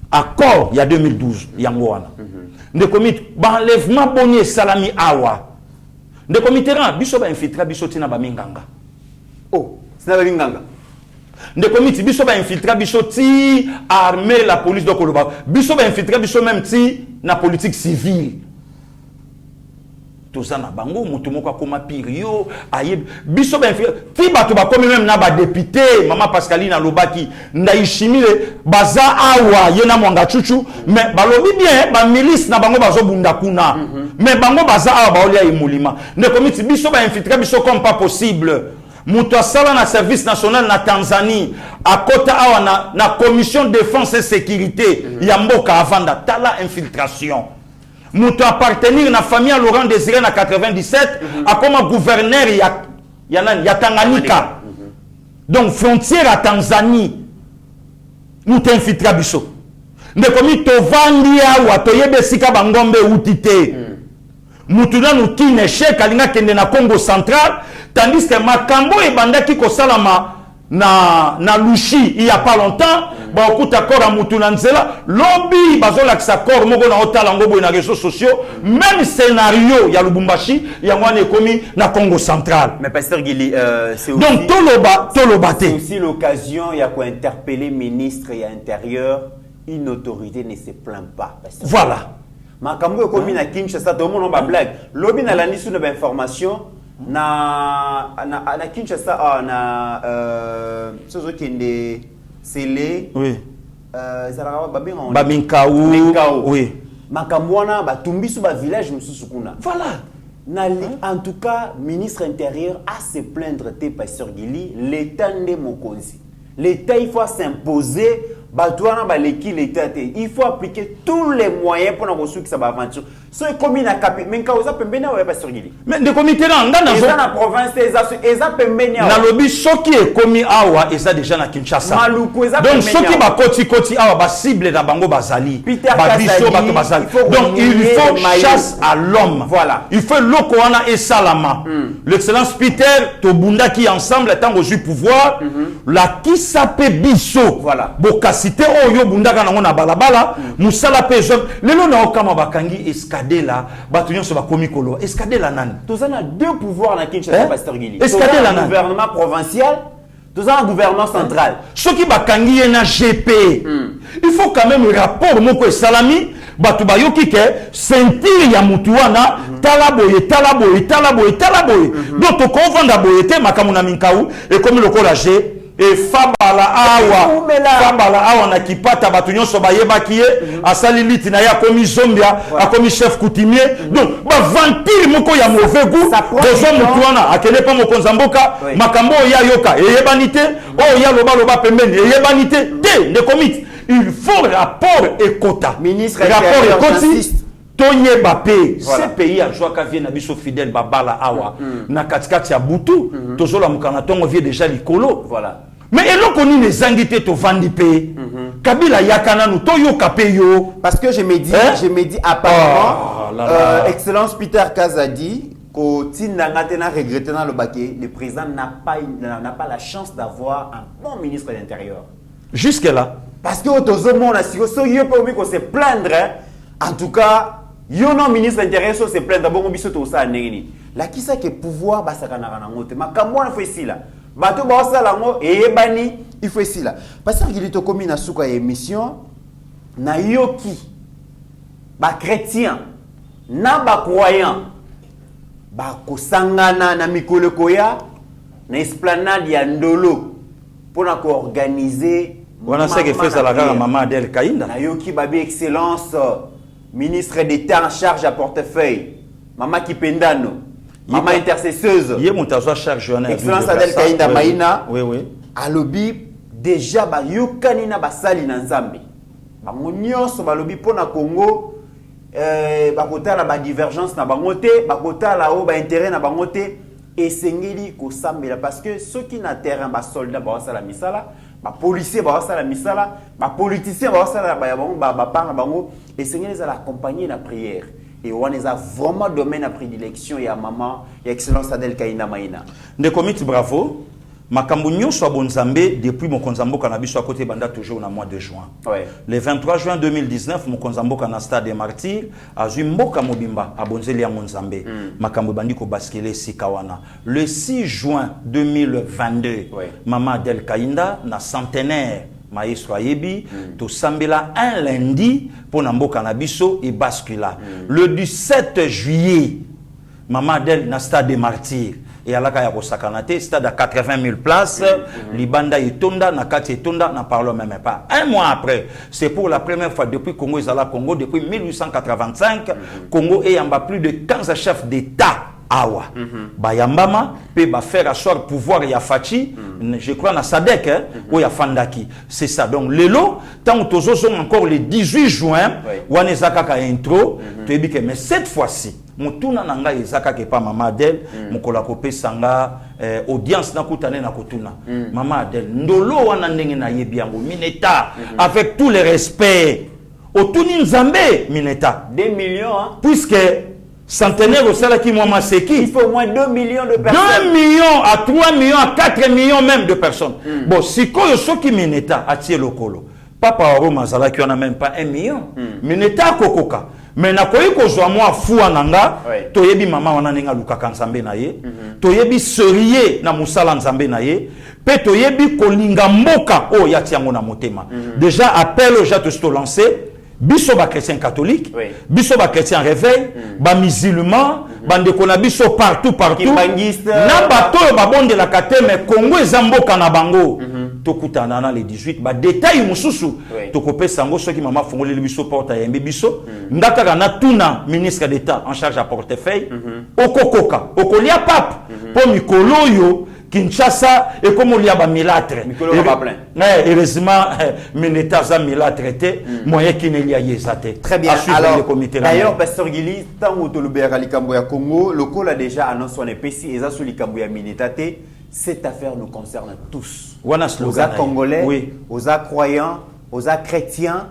Accord il y a 2012 yango wana. Ndekomit ba enlèvement bonnier salami awa. Ndekomiteran biso ba infiltrer biso tina ba minganga. Oh, c'est ba minganga. Ndekomit biso ba infiltrer biso ti armée la police de Koloba. Biso ba infiltrer biso même ti na politique civile. Tozana bango mutu moko akoma pirio ayeb biso ba ti bato ba komi même na ba député mama Pascaline alobaki ndaishimile baza awa yena mwanga chuchu mais balobi bien ba milice na bango bazo bunda kuna mais bango baza awa ba olia imulima ndekomiti biso ba infiltrer biso comme pas possible mutu asala na service national na Tanzanie à kota awa na commission défense et sécurité ya mboka avanda tala infiltration. Moutou appartenir na famille à Laurent Désiré na 97 a comme gouverneur ya Tanganyika. Donc frontière à Tanzanie. Nous t'infiltra biso. Mais comme to vandi awa to yebe sika bangombe utite. Moutou na nous tine chek alinga kende na Congo central tandis que makambo e bandaki ko salama na Lushi il y a pas longtemps. Ba okuta kora mutu na nzela lobby bazola kisa kor moko na otala ngobo na réseaux sociaux même scénario ya Lubumbashi ya ngwane komi na Congo central. Mais pasteur Gili c'est aussi donc c'est aussi l'occasion ya ko interpeller ministre et intérieur une autorité ne se plaint pas. Voilà. Makambo komi na Kinshasa to mo no ba blague lobby na la nisu na information na Kinshasa na sozo kende c'est les Baminkaou oui makamwana batumbisu ba village mususukuna voilà en tout cas ministre intérieur a se plaindre te pasteur Gili l'état ndé mokonzi l'état il faut s'imposer il faut appliquer tous les moyens pour nous que ça va aventure. Ce commis n'a capé, mais quand vous avez pas sur mais de comité là, dans la province, ils ont na lobby qui est commis awa et ça déjà na Kinshasa. Donc ce qui va koti awa ba cible na bango bazali. Ba biso bato bazali. Donc il faut chasse à l'homme. Voilà. Il faut lokoana et salama. L'excellence Peter Tobunda qui ensemble étant au pouvoir la qui s'appelle biso. Voilà. Bokasite oyo bunda kana ngona balabala musala pe lelo na okama bakangi escadé là bato nyonso ba komi kolo escadé là nan. Tous on a deux pouvoirs na Kinshasa pasteur Gili. Escadé là nan. Gouvernement provincial, tous on a un gouvernement central. Ce qui bakangi na GP. Il faut quand même rapport moko salami bato bayoki ke sentir ya mutu wana talaboye. Donc to konvanda boyete makamuna minkau et comme le collage et fabala awa na kipata batu nyonso bayeba kiye asali liti na ya komi zombia akomi chef coutumier donc ba vampire moko ya mauvais goût besoin mutu wana akele pa mokonza mboka makambo ya yoka eyebanite ya loba pembeni eyebanite te de komite il faut rapport et quota ministre rapport et quota Tonye Bape, ce pays a joué qu'à vient na biso fidèle babala awa na katikati ya butu tozola mukana tongo vie déjà likolo. Voilà. Mais eloko ni les angité to vandi pe. Kabila yakana nu to yo kapeyo parce que je me dis apparemment excellence Peter Kazadi ko tinanga tena regretter na le baquet le président n'a pas la chance d'avoir un bon ministre de l'intérieur. Jusque là parce que autozo mona si so yo pas ko se plaindre en tout cas yo non ministre intérieur so se plaindre bon biso to sa nengini la qui ça que pouvoir basakana na ngote makambo na fait là bato ba sala ngo eyebani il faut ici là parce que il to komi na suka émission na yoki ba chrétien na ba croyant ba kosangana na mikolo koya na esplanade ya Ndolo pour ko organiser wana seke fait ça la maman Adel Kainda na yoki babi excellence ministre d'État en charge à portefeuille Mama Kipendano Mama intercesseuse yé montazo charge excellence Adel Kainda Maïna oui alobi déjà ba yokani na basali na Nzambe bango nyonso balobi pona Congo bakotala ba divergence na bango te bakotala o ba intérêt na bango te esengeli ko sambela parce que ceux qui na terrain ba soldat ba sala misala ba policier ba sala misala ba politicien ba sala ba bango ba parla bango esengeli za accompagner la prière et on a vraiment domaine à prédilection ya maman ya excellence Adel Kainda Maïna de comité bravo makambo nyonso a bonzambe depuis mon konzamboka na biso à côté banda toujours na mois de juin. Le 23 juin 2019 mon konzamboka na stade des martyrs a mboka mobimba a bonzeli ya monzambe makambo bandi ko baskeler sikawana. Le 6 juin 2022 maman Adel Kainda na centenaire maestro ayebi to sambela un lundi pour na mboka na biso et bascula. Le 17 juillet maman Adel na stade des martyrs et à la kaya kosakanate stade à 80 000 places libanda etonda na kati etonda na parlons même pas un mois après c'est pour la première fois depuis Congo ezala Congo depuis 1885 Congo ayamba plus de 15 chefs d'état awa bayambama pe ba faire asseoir pouvoir ya fachi je crois na Sadek ou ya Fandaki c'est ça donc lelo tant tozo sont encore le 18 juin wana ezaka intro to ebike mais cette fois-ci mutuna nanga ezaka ke pa mama Adel mukola kopesa nga audience na kutane na kotuna mama Adel ndolo wana ndenge na yebi yango mineta avec tout le respect otuni nzambe mineta 2 millions hein? Puisque centenaire au salaire qui moi seki il faut au moins 2 millions de personnes 2 millions à 3 millions à 4 millions même de personnes bon si ko yo soki mineta atie lokolo papa Roma zala qui on a même pas 1 million mineta kokoka mais na koyi ko zo moi fuwa nanga to yebi mama wana ninga lukaka nzambe na ye to yebi serier na musala nzambe na ye pe to yebi kolinga mboka o ya tiango na motema déjà appel aux gens de lancer biso ba chrétien catholique biso ba chrétien réveil ba musulman bande kona biso partout na bato ba bonde la kateme Congo ezamboka na bango tokutana na le 18 ba détail mususu tokopesa ngo soki mama fongoli biso porte ya yembe biso ndaka na tuna ministre d'état en charge à portefeuille okokoka okolia pape po mikolo yo Kinshasa et comme on y a milâtre. Heureusement, Mineta a milâtre été, moyen qu'il n'y a yézate. Très bien. Alors, d'ailleurs, Pasteur Gili, tant que le Béra Likamboya Congo, le col a déjà annoncé son épaissi et ça sur Likamboya Minetate. Cette affaire nous concerne tous. Aux Congolais, aux croyants, aux chrétiens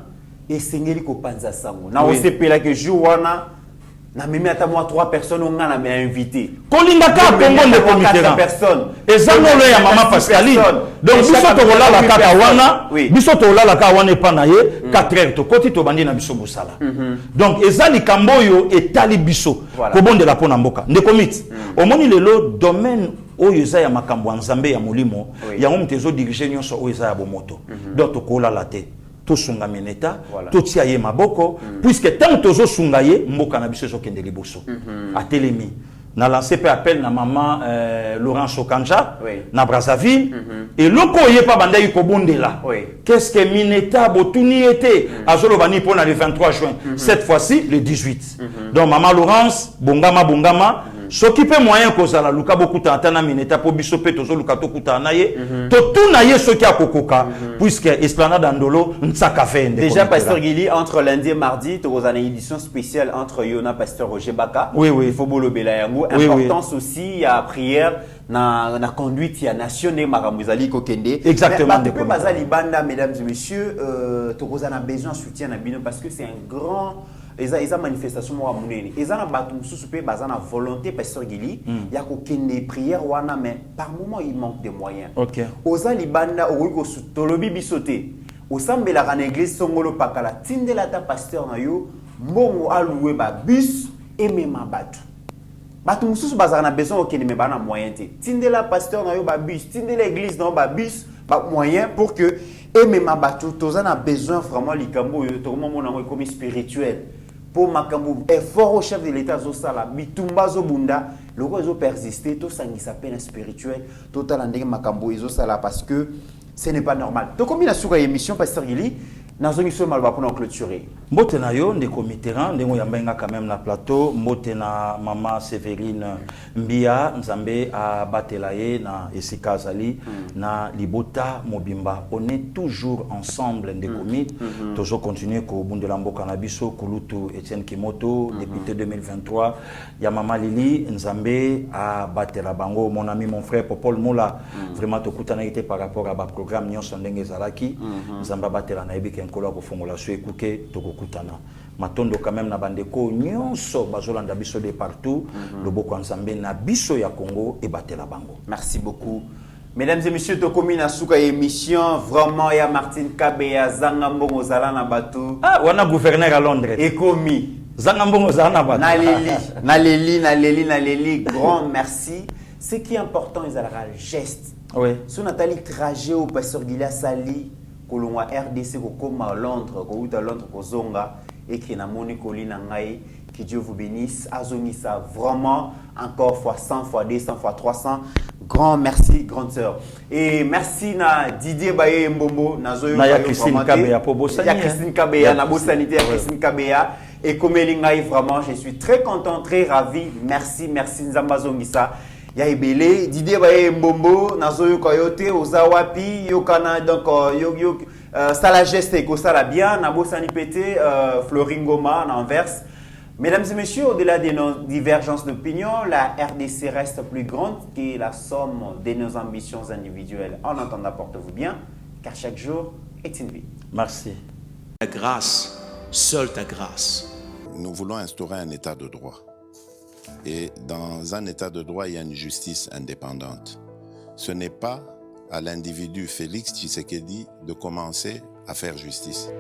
et Seigneur Kopanza Sango. Na OCP là que Jouana. Na mimi ata moi 3 personnes on a invité. Kolingaka Congo de comité personnes. Et ça non le ya maman Pascaline. Donc biso to la la kaka wana, biso to la la kaka wana pa na ye 4h to koti to bandi na biso bosala. Donc ezali kamboyo etali biso ko bonde la pona mboka. Nde komiti. Omoni lelo domaine oyo eza ya makambo nzambe ya molimo ya mtezo diriger nyonso oyo eza ya bomoto. Donc to kola la te. To sunga mineta, to tia ye maboko, puisque tant tozo sunga ye, mboka na biso kende liboso. A telemi. Na lancé pe appel na maman Laurent Sokanja, na Brazzaville, et loko ye pa banda yi kobondela. Qu'est-ce que mineta botuni était? Azolo bani pona le 23 juin. Cette fois-ci, le 18. Donc maman Laurence, bongama, s'occuper moyen kozala luka beaucoup tantana mineta po biso pe tozo luka to kutana ye to tuna ye soki akokoka puisque esplanade andolo ntsaka fende. Déjà Pasteur Gili entre lundi et mardi to une édition spéciale entre Yona Pasteur Roger Baka. Il faut bolobela yango importance aussi à prière na conduite ya nationale maramuzali kokende. Exactement. Mais bazali banda mesdames et messieurs to kozana besoin soutien na bino parce que c'est un grand Eza manifestation moi munene. Eza na batu mususu pe bazana volonté Pasteur Gili ya ko kende prière wana mais par moment il manque de moyens. OK. Oza libanda oiko tolobi bisoté. Osambela kana église songolo pakala tindela ta pasteur na yo mbongo aloué ba bus et même batu. Batu mususu bazana besoin okende me bana moyen te. Tindela pasteur na yo ba bus, tindela église na ba bus ba moyen pour que et même batu tozana besoin vraiment likambo yo to moment na comme spirituel. Pour makambo effort au chef de l'état zosala bitumba zobunda loko zo persister to sangisa peine spirituel total ndenge makambo ezosala parce que ce n'est pas normal. Donc comme il a sur émission Pasteur Gili nazongi so malba pour clôturer. Mbote na yo ndeko mitterrand ndengo yambenga quand même na plateau mbote na maman Séverine Mbia nzambe a batelaye na esika zali na libota mobimba. On est toujours ensemble ndeko mit toujours continuer ko bundela mboka na biso kulutu Etienne Kimoto député 2023 ya maman Lili nzambe a batela bango mon ami mon frère Popol Moula vraiment to kutana été par rapport à ba programme nyonso ndenge zalaki nzamba batela na ebike nkolo ko fongola so ekuke to kokutana matondo quand même na bandeko nyonso bazolanda biso de partout loboko nzambe na biso ya Congo e batela bango. Merci beaucoup. Mesdames et messieurs, tokomi na suka émission vraiment ya Martin Kabeya zanga mbongo zala na bato. Ah wana gouverneur à Londres. Ekomi zanga mbongo zala na bato. Na leli grand merci. Ce qui est important ils ala geste. Oui. So Nathalie trajet au Pasteur Gili Sali kolongwa RDC ko koma Londres ko uta Londres ko zonga et qui na moni kolina ngai que Dieu vous bénisse azongisa vraiment encore fois 100 fois 200 fois 300 grand merci grande sœur et merci na Didier Baye Mbombo na zoyo na ya Christine Kabeya po bosani ya Christine Kabeya na bosanité ya Christine Kabeya et comme elingai vraiment je suis très content très ravi merci nzamba zongisa ya ebele Didier Baye Mbombo nazoyo koyote ozawapi yokana donc yo sala geste ko sala bien na bosani pété Floringoma en Anvers. Mesdames et messieurs, au-delà de nos divergences d'opinion, la RDC reste plus grande que la somme de nos ambitions individuelles. En attendant, portez-vous bien, car chaque jour est une vie. Merci. Ta grâce, seule ta grâce. Nous voulons instaurer un état de droit. Et dans un état de droit, il y a une justice indépendante. Ce n'est pas à l'individu Félix Tshisekedi de commencer à faire justice.